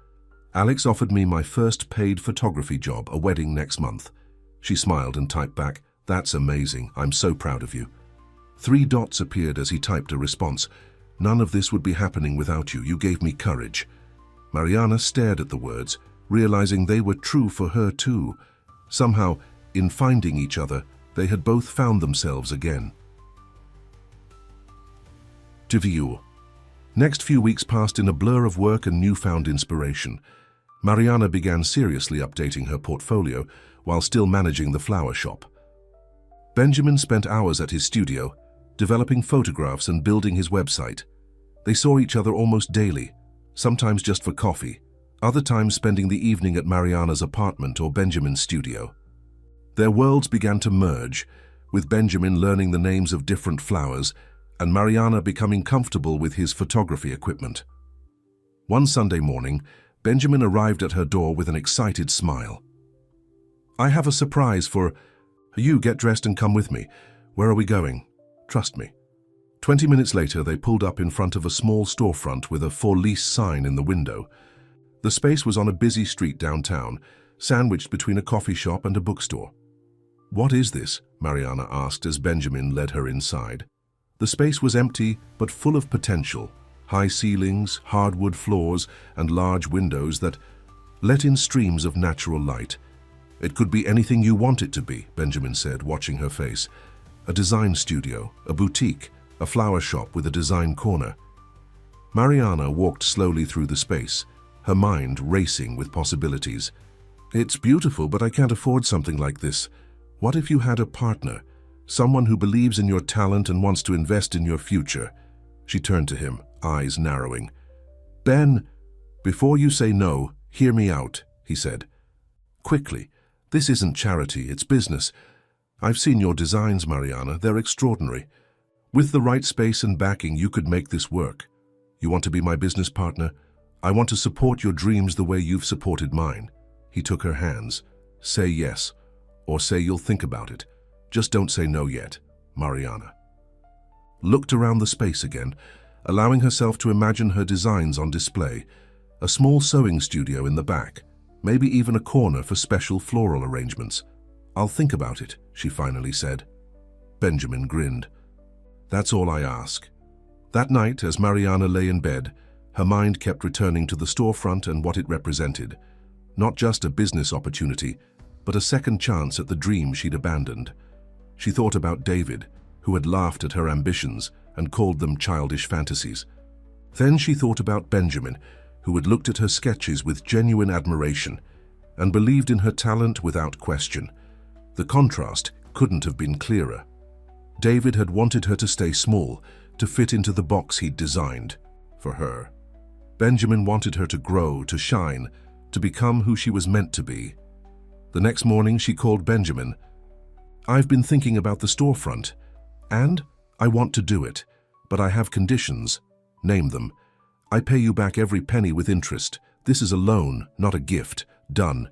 A: Alex offered me my first paid photography job, a wedding next month. She smiled and typed back, That's amazing. I'm so proud of you. 3 dots appeared as he typed a response. None of this would be happening without you. You gave me courage. Mariana stared at the words, realizing they were true for her too. Somehow, in finding each other, they had both found themselves again. To view. Next few weeks passed in a blur of work and newfound inspiration. Mariana began seriously updating her portfolio while still managing the flower shop. Benjamin spent hours at his studio, developing photographs and building his website. They saw each other almost daily, sometimes just for coffee, other times spending the evening at Mariana's apartment or Benjamin's studio. Their worlds began to merge, with Benjamin learning the names of different flowers and Mariana becoming comfortable with his photography equipment. One Sunday morning, Benjamin arrived at her door with an excited smile. I have a surprise for you. Get dressed and come with me. Where are we going? Trust me. 20 minutes later, they pulled up in front of a small storefront with a for lease sign in the window. The space was on a busy street downtown, sandwiched between a coffee shop and a bookstore. What is this? Mariana asked as Benjamin led her inside. The space was empty but full of potential. High ceilings, hardwood floors, and large windows that let in streams of natural light. It could be anything you want it to be, Benjamin said, watching her face. A design studio, a boutique, a flower shop with a design corner. Mariana walked slowly through the space, her mind racing with possibilities. It's beautiful, but I can't afford something like this. What if you had a partner? Someone who believes in your talent and wants to invest in your future. She turned to him, eyes narrowing. Ben, before you say no, hear me out, he said. Quickly. This isn't charity, it's business. I've seen your designs, Mariana. They're extraordinary. With the right space and backing, you could make this work. You want to be my business partner? I want to support your dreams the way you've supported mine. He took her hands. Say yes, or say you'll think about it. Just don't say no yet, Mariana. Looked around the space again, allowing herself to imagine her designs on display. A small sewing studio in the back, maybe even a corner for special floral arrangements. I'll think about it, she finally said. Benjamin grinned. That's all I ask. That night, as Mariana lay in bed, her mind kept returning to the storefront and what it represented. Not just a business opportunity, but a second chance at the dream she'd abandoned. She thought about David, who had laughed at her ambitions and called them childish fantasies. Then she thought about Benjamin, who had looked at her sketches with genuine admiration and believed in her talent without question. The contrast couldn't have been clearer. David had wanted her to stay small, to fit into the box he'd designed for her. Benjamin wanted her to grow, to shine, to become who she was meant to be. The next morning she called Benjamin. "I've been thinking about the storefront, and I want to do it, but I have conditions. Name them. I pay you back every penny with interest. This is a loan, not a gift. Done.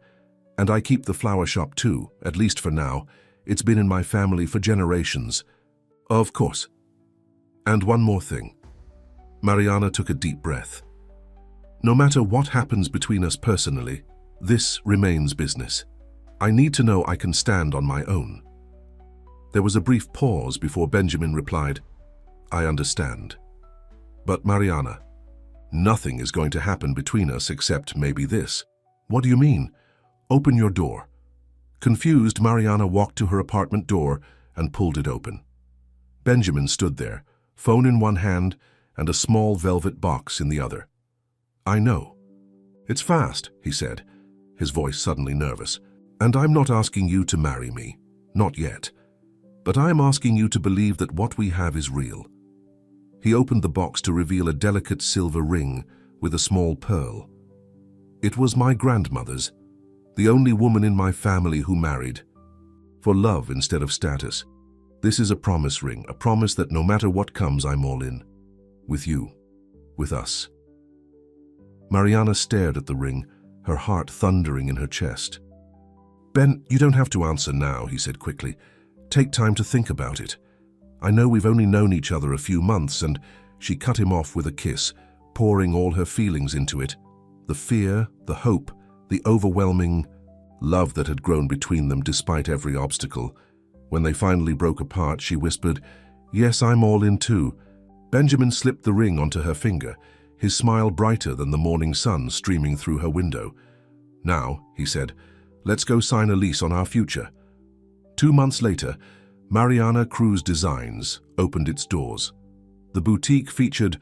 A: And I keep the flower shop too, at least for now. It's been in my family for generations." "Of course. And one more thing." Mariana took a deep breath. "No matter what happens between us personally, this remains business. I need to know I can stand on my own." There was a brief pause before Benjamin replied, "I understand. But Mariana, nothing is going to happen between us except maybe this." "What do you mean?" "Open your door." Confused, Mariana walked to her apartment door and pulled it open. Benjamin stood there, phone in one hand and a small velvet box in the other. "I know. It's fast," he said, his voice suddenly nervous. "And I'm not asking you to marry me. Not yet. But I'm asking you to believe that what we have is real." He opened the box to reveal a delicate silver ring with a small pearl. "It was my grandmother's, the only woman in my family who married. For love instead of status. This is a promise ring, a promise that no matter what comes, I'm all in. With you. With us." Mariana stared at the ring, her heart thundering in her chest. "Ben, you don't have to answer now," he said quickly. "Take time to think about it. I know we've only known each other a few months," and she cut him off with a kiss, pouring all her feelings into it. The fear, the hope, the overwhelming love that had grown between them despite every obstacle. When they finally broke apart, she whispered, "Yes, I'm all in too." Benjamin slipped the ring onto her finger, his smile brighter than the morning sun streaming through her window. "Now," he said, "let's go sign a lease on our future." 2 months later, Mariana Cruz Designs opened its doors. The boutique featured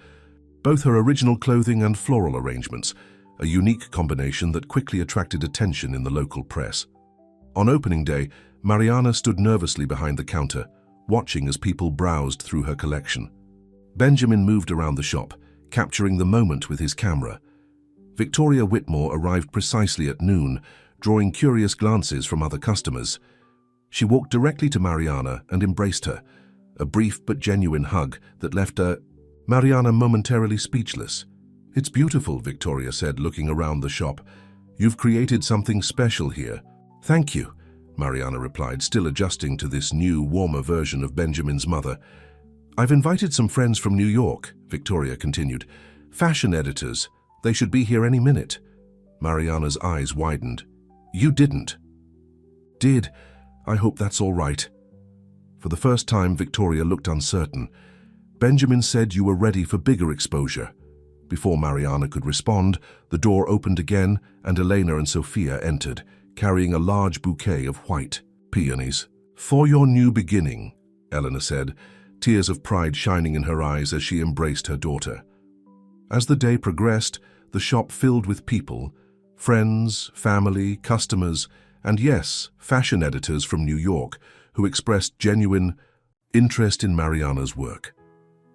A: both her original clothing and floral arrangements, a unique combination that quickly attracted attention in the local press. On opening day, Mariana stood nervously behind the counter, watching as people browsed through her collection. Benjamin moved around the shop, capturing the moment with his camera. Victoria Whitmore arrived precisely at noon, drawing curious glances from other customers. She walked directly to Mariana and embraced her, a brief but genuine hug that left Mariana momentarily speechless. "It's beautiful," Victoria said, looking around the shop. "You've created something special here." "Thank you," Mariana replied, still adjusting to this new, warmer version of Benjamin's mother. "I've invited some friends from New York," Victoria continued. "Fashion editors. They should be here any minute." Mariana's eyes widened. "You didn't?" "Did. I hope that's all right." For the first time, Victoria looked uncertain. "Benjamin said you were ready for bigger exposure." Before Mariana could respond, the door opened again and Elena and Sophia entered, carrying a large bouquet of white peonies. "For your new beginning," Elena said, tears of pride shining in her eyes as she embraced her daughter. As the day progressed, the shop filled with people, friends, family, customers, and yes, fashion editors from New York who expressed genuine interest in Mariana's work.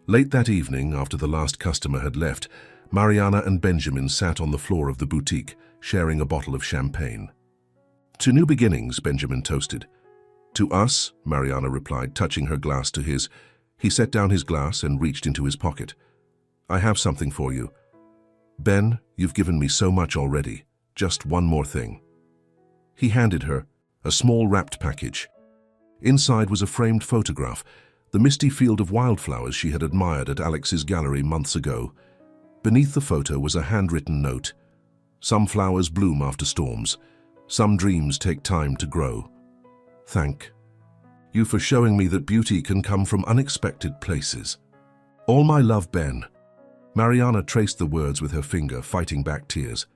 A: Late that evening, after the last customer had left, Mariana and Benjamin sat on the floor of the boutique, sharing a bottle of champagne. "To new beginnings," Benjamin toasted. "To us," Mariana replied, touching her glass to his. He set down his glass and reached into his pocket. "I have something for you. Ben, you've given me so much already. Just one more thing." He handed her a small wrapped package. Inside was a framed photograph, the misty field of wildflowers she had admired at Alex's gallery months ago. Beneath the photo was a handwritten note. "Some flowers bloom after storms. Some dreams take time to grow. Thank you for showing me that beauty can come from unexpected places. All my love, Ben." Mariana traced the words with her finger, fighting back tears.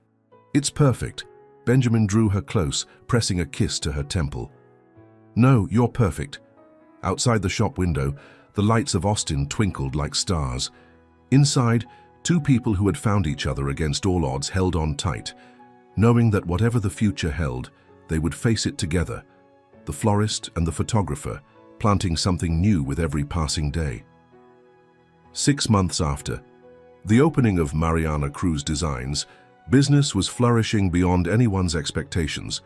A: "It's perfect." Benjamin drew her close, pressing a kiss to her temple. "No, you're perfect." Outside the shop window, the lights of Austin twinkled like stars. Inside, 2 people who had found each other against all odds held on tight, knowing that whatever the future held, they would face it together. the florist and the photographer, planting something new with every passing day. 6 months after the opening of Mariana Cruz Designs, business was flourishing beyond anyone's expectations.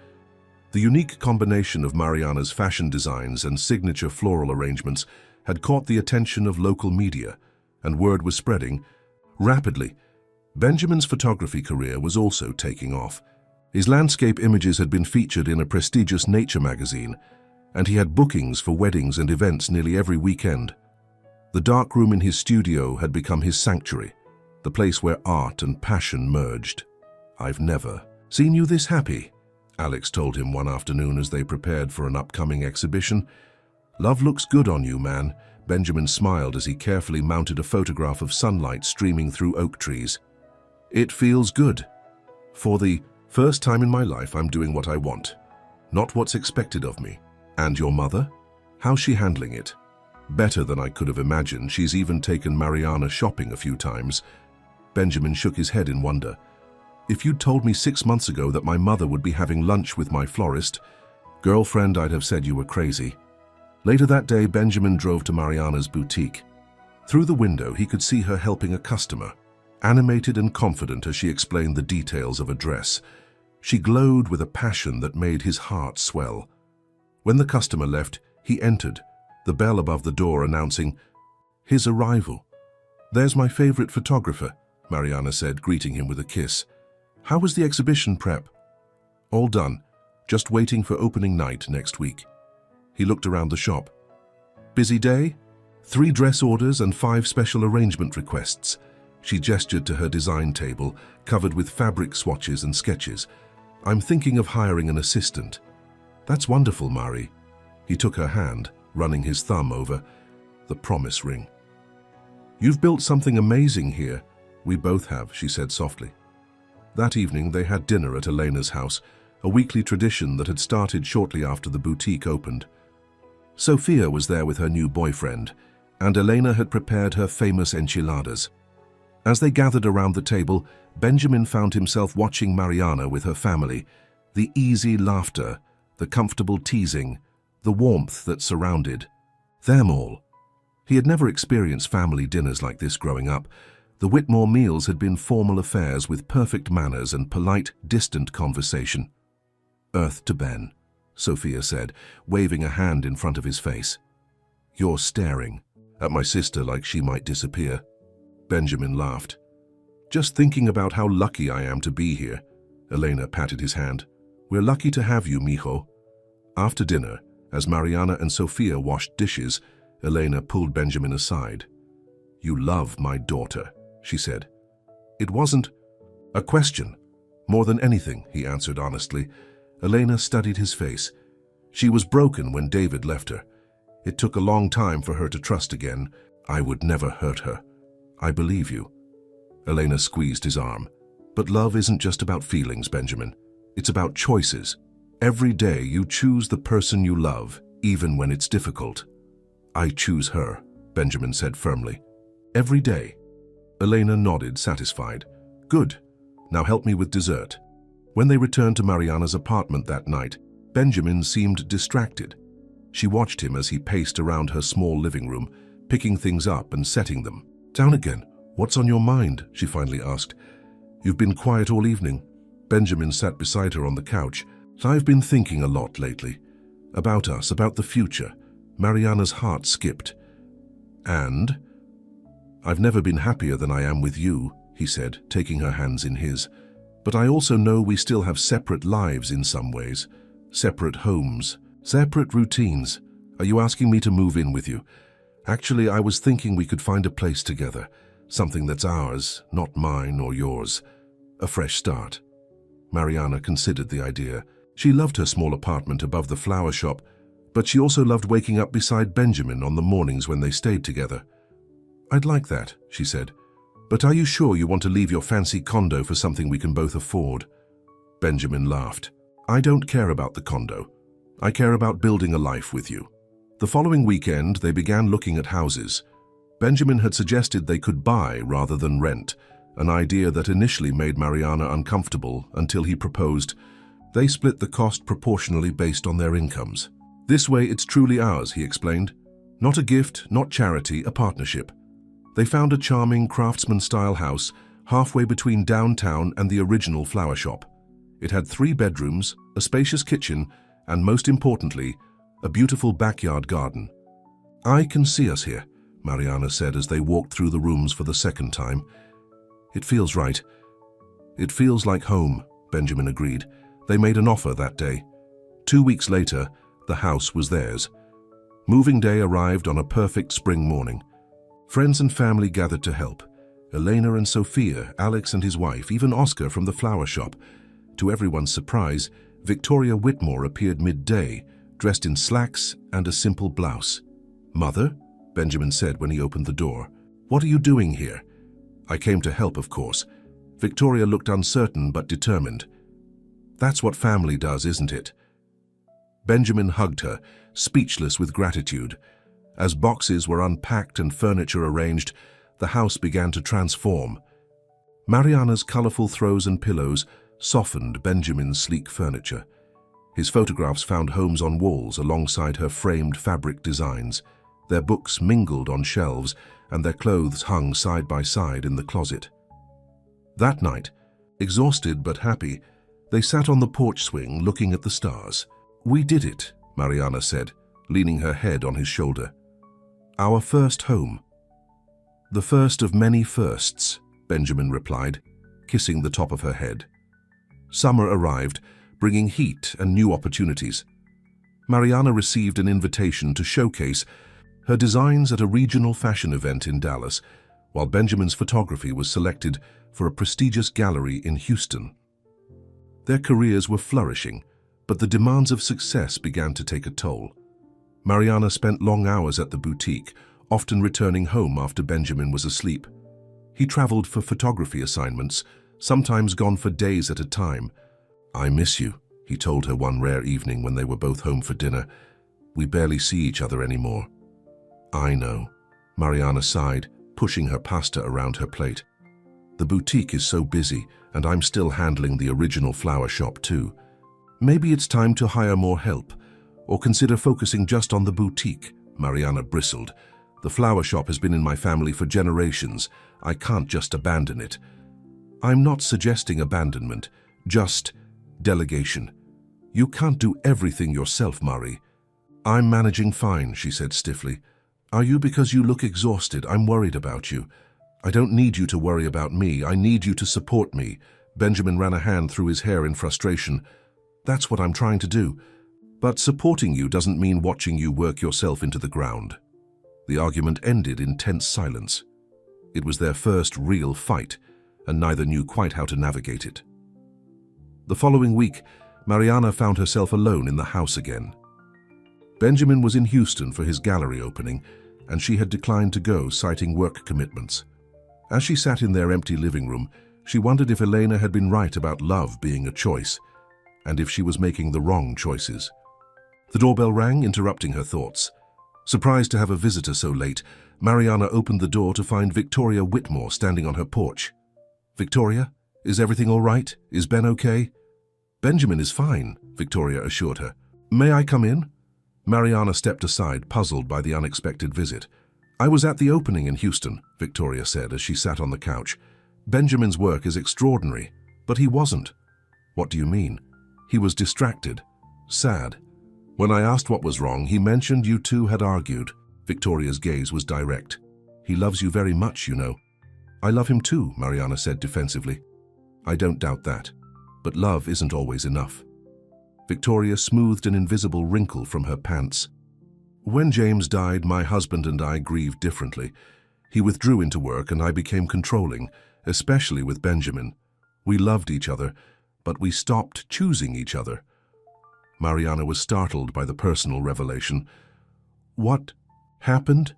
A: The unique combination of Mariana's fashion designs and signature floral arrangements had caught the attention of local media, and word was spreading rapidly. Benjamin's photography career was also taking off. His landscape images had been featured in a prestigious nature magazine, and he had bookings for weddings and events nearly every weekend. The dark room in his studio had become his sanctuary, the place where art and passion merged. "I've never seen you this happy," Alex told him one afternoon as they prepared for an upcoming exhibition. "Love looks good on you, man." Benjamin smiled as he carefully mounted a photograph of sunlight streaming through oak trees. "It feels good. For the first time in my life, I'm doing what I want, not what's expected of me." "And your mother? How's she handling it?" "Better than I could have imagined. She's even taken Mariana shopping a few times." Benjamin shook his head in wonder. "If you'd told me 6 months ago that my mother would be having lunch with my florist, girlfriend, I'd have said you were crazy." Later that day, Benjamin drove to Mariana's boutique. Through the window, he could see her helping a customer, animated and confident as she explained the details of a dress. She glowed with a passion that made his heart swell. When the customer left, he entered, the bell above the door announcing his arrival. "There's my favorite photographer," Mariana said, greeting him with a kiss. "How was the exhibition prep?" "All done. Just waiting for opening night next week." He looked around the shop. "Busy day? 3 dress orders and 5 special arrangement requests." She gestured to her design table, covered with fabric swatches and sketches. "I'm thinking of hiring an assistant." "That's wonderful, Mari." He took her hand, running his thumb over the promise ring. "You've built something amazing here." "We both have," she said softly. That evening they had dinner at Elena's house, a weekly tradition that had started shortly after the boutique opened. Sophia was there with her new boyfriend, and Elena had prepared her famous enchiladas. As they gathered around the table, Benjamin found himself watching Mariana with her family. The easy laughter, the comfortable teasing, the warmth that surrounded them all. He had never experienced family dinners like this growing up. The Whitmore meals had been formal affairs with perfect manners and polite, distant conversation. "Earth to Ben," Sophia said, waving a hand in front of his face. "You're staring at my sister like she might disappear." Benjamin laughed. "Just thinking about how lucky I am to be here." Elena patted his hand. "We're lucky to have you, mijo." After dinner, as Mariana and Sophia washed dishes, Elena pulled Benjamin aside. "You love my daughter," she said. "It wasn't a question. More than anything," he answered honestly. Elena studied his face. She was broken when David left her. It took a long time for her to trust again. "I would never hurt her. I believe you." Elena squeezed his arm. "But love isn't just about feelings, Benjamin. It's about choices. Every day you choose the person you love, even when it's difficult." "I choose her," Benjamin said firmly. "Every day." Elena nodded, satisfied. "Good. Now help me with dessert." When they returned to Mariana's apartment that night, Benjamin seemed distracted. She watched him as he paced around her small living room, picking things up and setting them. "Down again. What's on your mind?" she finally asked. "You've been quiet all evening." Benjamin sat beside her on the couch. "I've been thinking a lot lately. About us, about the future." Mariana's heart skipped. "And?" "I've never been happier than I am with you," he said, taking her hands in his. "But I also know we still have separate lives in some ways. Separate homes, separate routines. Are you asking me to move in with you?" "Actually, I was thinking we could find a place together. Something that's ours, not mine or yours. A fresh start." Mariana considered the idea. She loved her small apartment above the flower shop, but she also loved waking up beside Benjamin on the mornings when they stayed together. "I'd like that," she said. "But are you sure you want to leave your fancy condo for something we can both afford?" Benjamin laughed. "I don't care about the condo. I care about building a life with you." The following weekend, they began looking at houses. Benjamin had suggested they could buy rather than rent, an idea that initially made Mariana uncomfortable until he proposed. They split the cost proportionally based on their incomes. "This way it's truly ours," he explained. "Not a gift, not charity, a partnership." They found a charming craftsman-style house halfway between downtown and the original flower shop. It had 3 bedrooms, a spacious kitchen, and most importantly, a beautiful backyard garden. "I can see us here," Mariana said as they walked through the rooms for the second time. "It feels right." "It feels like home," Benjamin agreed. They made an offer that day. 2 weeks later, the house was theirs. Moving day arrived on a perfect spring morning. Friends and family gathered to help. Elena and Sophia, Alex and his wife, even Oscar from the flower shop. To everyone's surprise, Victoria Whitmore appeared midday, dressed in slacks and a simple blouse. "Mother?" Benjamin said when he opened the door. "What are you doing here?" "I came to help, of course." Victoria looked uncertain but determined. "That's what family does, isn't it?" Benjamin hugged her, speechless with gratitude. As boxes were unpacked and furniture arranged, the house began to transform. Mariana's colorful throws and pillows softened Benjamin's sleek furniture. His photographs found homes on walls alongside her framed fabric designs. Their books mingled on shelves, and their clothes hung side by side in the closet. That night, exhausted but happy, they sat on the porch swing looking at the stars. "We did it," Mariana said, leaning her head on his shoulder. "Our first home." "The first of many firsts," Benjamin replied, kissing the top of her head. Summer arrived, bringing heat and new opportunities. Mariana received an invitation to showcase her designs at a regional fashion event in Dallas, while Benjamin's photography was selected for a prestigious gallery in Houston. Their careers were flourishing, but the demands of success began to take a toll. Mariana spent long hours at the boutique, often returning home after Benjamin was asleep. He traveled for photography assignments, sometimes gone for days at a time. "I miss you," he told her one rare evening when they were both home for dinner. "We barely see each other anymore." "I know," Mariana sighed, pushing her pasta around her plate. "The boutique is so busy, and I'm still handling the original flower shop too. Maybe it's time to hire more help, or consider focusing just on the boutique," Mariana bristled. "The flower shop has been in my family for generations. I can't just abandon it." "I'm not suggesting abandonment, just delegation. You can't do everything yourself, Mari." "I'm managing fine," she said stiffly. "Are you? Because you look exhausted. I'm worried about you." "I don't need you to worry about me. I need you to support me." Benjamin ran a hand through his hair in frustration. "That's what I'm trying to do. But supporting you doesn't mean watching you work yourself into the ground." The argument ended in tense silence. It was their first real fight, and neither knew quite how to navigate it. The following week, Mariana found herself alone in the house again. Benjamin was in Houston for his gallery opening, and she had declined to go, citing work commitments. As she sat in their empty living room, she wondered if Elena had been right about love being a choice, and if she was making the wrong choices. The doorbell rang, interrupting her thoughts. Surprised to have a visitor so late, Mariana opened the door to find Victoria Whitmore standing on her porch. "Victoria, is everything all right? Is Ben okay?" "Benjamin is fine," Victoria assured her. "May I come in?" Mariana stepped aside, puzzled by the unexpected visit. "I was at the opening in Houston," Victoria said as she sat on the couch. "Benjamin's work is extraordinary, but he wasn't." "What do you mean?" "He was distracted, sad. When I asked what was wrong, he mentioned you two had argued." Victoria's gaze was direct. "He loves you very much, you know." "I love him too," Mariana said defensively. "I don't doubt that. But love isn't always enough." Victoria smoothed an invisible wrinkle from her pants. "When James died, my husband and I grieved differently. He withdrew into work and I became controlling, especially with Benjamin. We loved each other, but we stopped choosing each other." Mariana was startled by the personal revelation. "What happened?"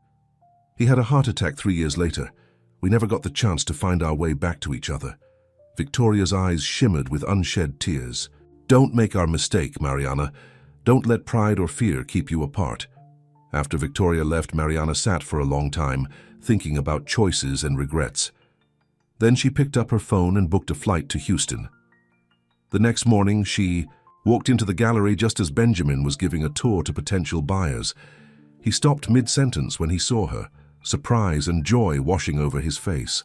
A: "He had a heart attack 3 years later. We never got the chance to find our way back to each other." Victoria's eyes shimmered with unshed tears. "Don't make our mistake, Mariana. Don't let pride or fear keep you apart." After Victoria left, Mariana sat for a long time, thinking about choices and regrets. Then she picked up her phone and booked a flight to Houston. The next morning, she walked into the gallery just as Benjamin was giving a tour to potential buyers. He stopped mid-sentence when he saw her, surprise and joy washing over his face.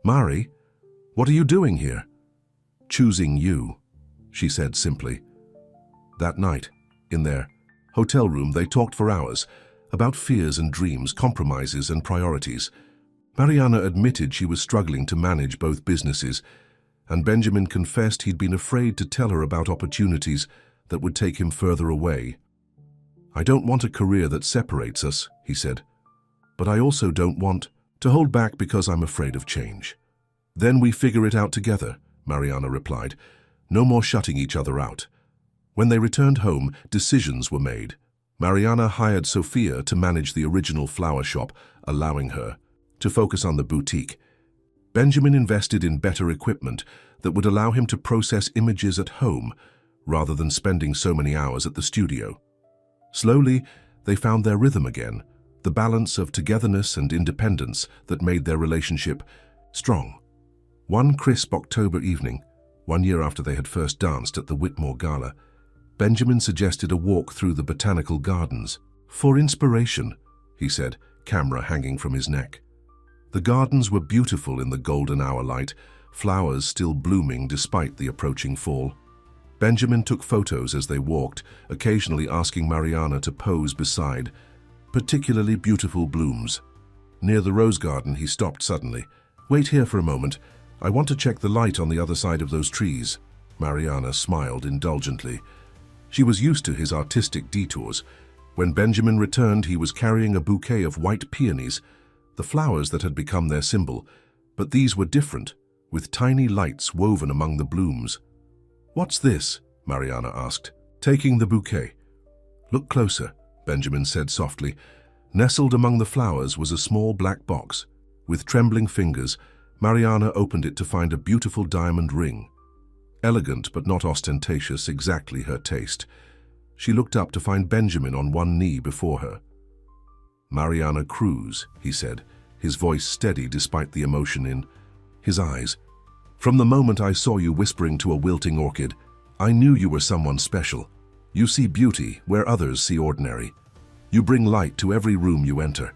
A: "Mari, what are you doing here?" "Choosing you," she said simply. That night, in their hotel room, they talked for hours about fears and dreams, compromises and priorities. Mariana admitted she was struggling to manage both businesses, and Benjamin confessed he'd been afraid to tell her about opportunities that would take him further away. "I don't want a career that separates us," he said, "but I also don't want to hold back because I'm afraid of change." "Then we figure it out together," Mariana replied. "No more shutting each other out." When they returned home, decisions were made. Mariana hired Sophia to manage the original flower shop, allowing her to focus on the boutique. Benjamin invested in better equipment that would allow him to process images at home rather than spending so many hours at the studio. Slowly, they found their rhythm again, the balance of togetherness and independence that made their relationship strong. One crisp October evening, 1 year after they had first danced at the Whitmore Gala, Benjamin suggested a walk through the botanical gardens. "For inspiration," he said, camera hanging from his neck. The gardens were beautiful in the golden hour light, flowers still blooming despite the approaching fall. Benjamin took photos as they walked, occasionally asking Mariana to pose beside particularly beautiful blooms. Near the rose garden, he stopped suddenly. "Wait here for a moment. I want to check the light on the other side of those trees." Mariana smiled indulgently. She was used to his artistic detours. When Benjamin returned, he was carrying a bouquet of white peonies, the flowers that had become their symbol, but these were different, with tiny lights woven among the blooms. "What's this?" Mariana asked, taking the bouquet. "Look closer," Benjamin said softly. Nestled among the flowers was a small black box. With trembling fingers, Mariana opened it to find a beautiful diamond ring. Elegant but not ostentatious, exactly her taste. She looked up to find Benjamin on one knee before her. "Mariana Cruz," he said, his voice steady despite the emotion in his eyes. "From the moment I saw you whispering to a wilting orchid, I knew you were someone special. You see beauty where others see ordinary. You bring light to every room you enter.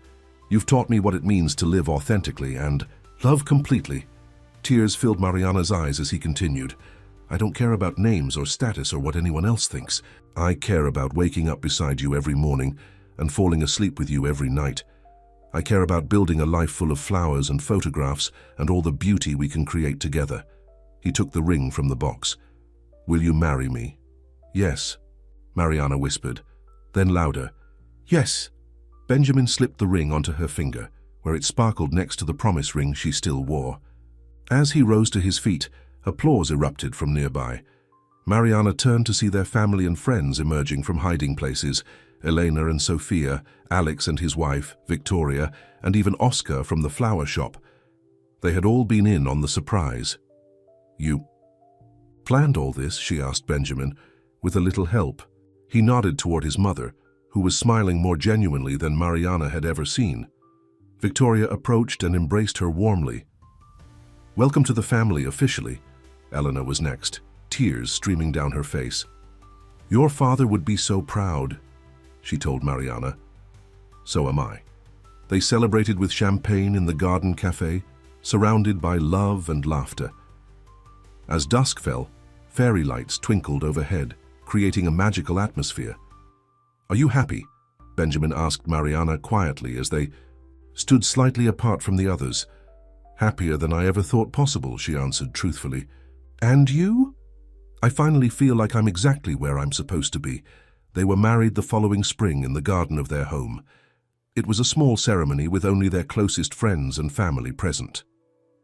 A: You've taught me what it means to live authentically and love completely." Tears filled Mariana's eyes as he continued. "I don't care about names or status or what anyone else thinks. I care about waking up beside you every morning and falling asleep with you every night. I care about building a life full of flowers and photographs and all the beauty we can create together." He took the ring from the box. "Will you marry me?" "Yes," Mariana whispered. Then louder, "Yes." Benjamin slipped the ring onto her finger, where it sparkled next to the promise ring she still wore. As he rose to his feet, applause erupted from nearby. Mariana turned to see their family and friends emerging from hiding places. Elena and Sophia, Alex and his wife, Victoria, and even Oscar from the flower shop. They had all been in on the surprise. "You planned all this?" she asked Benjamin, with a little help. He nodded toward his mother, who was smiling more genuinely than Mariana had ever seen. Victoria approached and embraced her warmly. "Welcome to the family officially." Elena was next, tears streaming down her face. "Your father would be so proud," she told Mariana. "So am I." They celebrated with champagne in the garden cafe, surrounded by love and laughter. As dusk fell, fairy lights twinkled overhead, creating a magical atmosphere. "Are you happy?" Benjamin asked Mariana quietly as they stood slightly apart from the others. "Happier than I ever thought possible," she answered truthfully. "And you?" "I finally feel like I'm exactly where I'm supposed to be." They were married the following spring in the garden of their home. It was a small ceremony with only their closest friends and family present.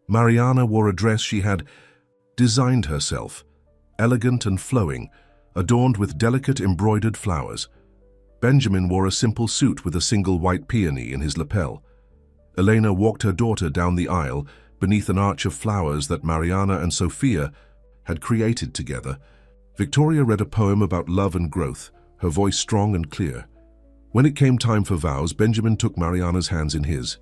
A: Mariana wore a dress she had designed herself, elegant and flowing, adorned with delicate embroidered flowers. Benjamin wore a simple suit with a single white peony in his lapel. Elena walked her daughter down the aisle beneath an arch of flowers that Mariana and Sophia had created together. Victoria read a poem about love and growth, her voice strong and clear. When it came time for vows, Benjamin took Mariana's hands in his.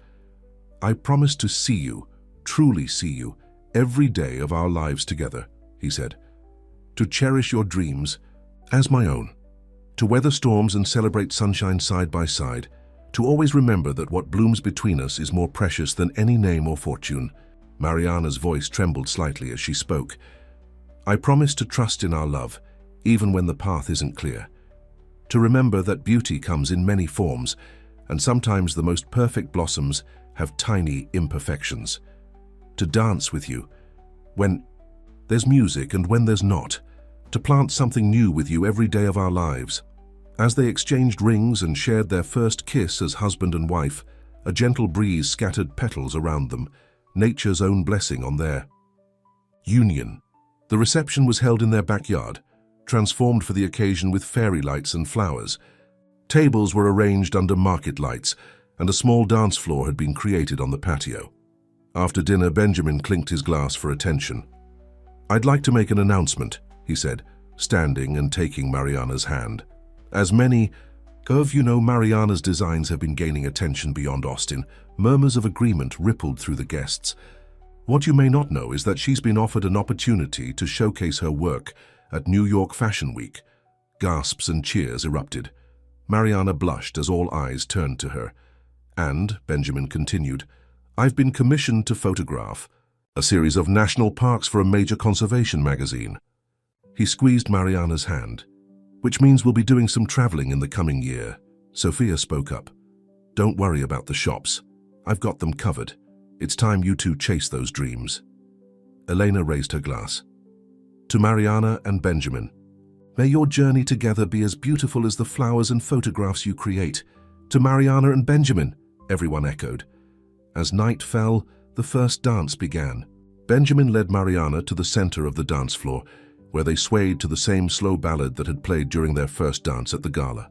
A: "I promise to see you, truly see you, every day of our lives together," he said. to cherish your dreams as my own, to weather storms and celebrate sunshine side by side, to always remember that what blooms between us is more precious than any name or fortune." Mariana's voice trembled slightly as she spoke. "I promise to trust in our love, even when the path isn't clear. To remember that beauty comes in many forms, and sometimes the most perfect blossoms have tiny imperfections. To dance with you when there's music and when there's not. To plant something new with you every day of our lives." As they exchanged rings and shared their first kiss as husband and wife, a gentle breeze scattered petals around them, nature's own blessing on their union. The reception was held in their backyard, transformed for the occasion with fairy lights and flowers. Tables were arranged under market lights, and a small dance floor had been created on the patio. After dinner, Benjamin clinked his glass for attention. "I'd like to make an announcement," he said, standing and taking Mariana's hand. "As many of you know, Mariana's designs have been gaining attention beyond Austin." Murmurs of agreement rippled through the guests. "What you may not know is that she's been offered an opportunity to showcase her work at New York Fashion Week." Gasps and cheers erupted. Mariana blushed as all eyes turned to her. "And," Benjamin continued, "I've been commissioned to photograph a series of national parks for a major conservation magazine." He squeezed Mariana's hand. "Which means we'll be doing some traveling in the coming year." Sophia spoke up. "Don't worry about the shops. I've got them covered. It's time you two chase those dreams." Elena raised her glass. "To Mariana and Benjamin, may your journey together be as beautiful as the flowers and photographs you create." "To Mariana and Benjamin," everyone echoed. As night fell, the first dance began. Benjamin led Mariana to the center of the dance floor, where they swayed to the same slow ballad that had played during their first dance at the gala.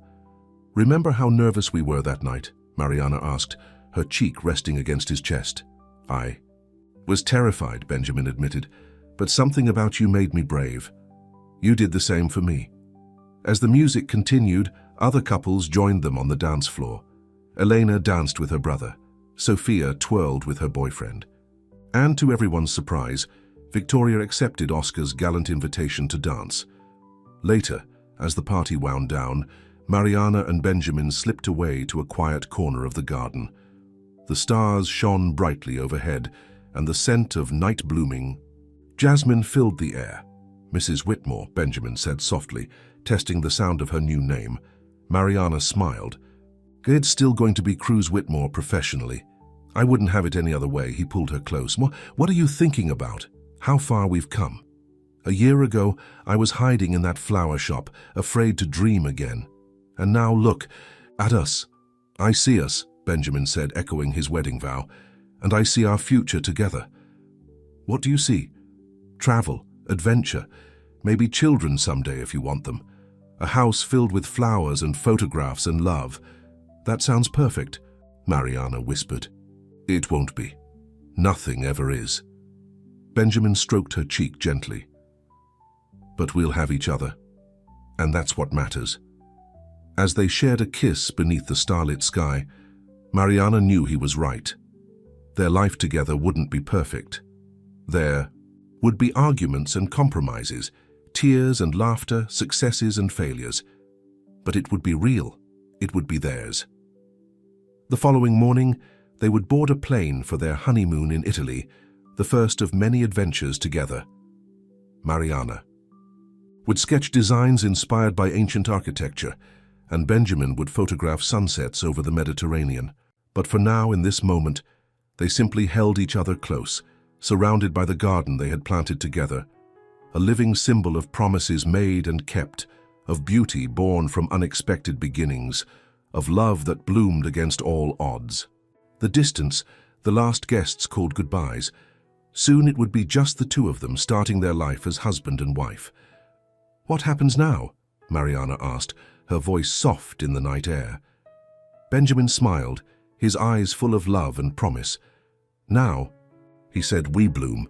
A: "Remember how nervous we were that night?" Mariana asked, her cheek resting against his chest. "I was terrified," Benjamin admitted, "but something about you made me brave. You did the same for me." As the music continued, other couples joined them on the dance floor. Elena danced with her brother. Sophia twirled with her boyfriend. And to everyone's surprise, Victoria accepted Oscar's gallant invitation to dance. Later, as the party wound down, Mariana and Benjamin slipped away to a quiet corner of the garden. The stars shone brightly overhead, and the scent of night blooming jasmine filled the air. "Mrs. Whitmore," Benjamin said softly, testing the sound of her new name. Mariana smiled. "It's still going to be Cruz Whitmore professionally. I wouldn't have it any other way." He pulled her close. What are you thinking about? How far we've come. A year ago, I was hiding in that flower shop, afraid to dream again. And now look at us." "I see us," Benjamin said, echoing his wedding vow. "And I see our future together." "What do you see?" "Travel, adventure, maybe children someday if you want them. A house filled with flowers and photographs and love." "That sounds perfect," Mariana whispered. "It won't be. Nothing ever is." Benjamin stroked her cheek gently. "But we'll have each other, and that's what matters." As they shared a kiss beneath the starlit sky, Mariana knew he was right. Their life together wouldn't be perfect. There would be arguments and compromises, tears and laughter, successes and failures. But it would be real. It would be theirs. The following morning, they would board a plane for their honeymoon in Italy, the first of many adventures together. Mariana would sketch designs inspired by ancient architecture, and Benjamin would photograph sunsets over the Mediterranean. But for now, in this moment, they simply held each other close, surrounded by the garden they had planted together, a living symbol of promises made and kept, of beauty born from unexpected beginnings, of love that bloomed against all odds. The distance, the last guests called goodbyes. Soon it would be just the two of them starting their life as husband and wife. "What happens now?" Mariana asked, her voice soft in the night air. Benjamin smiled, his eyes full of love and promise. "Now," he said, "we bloom.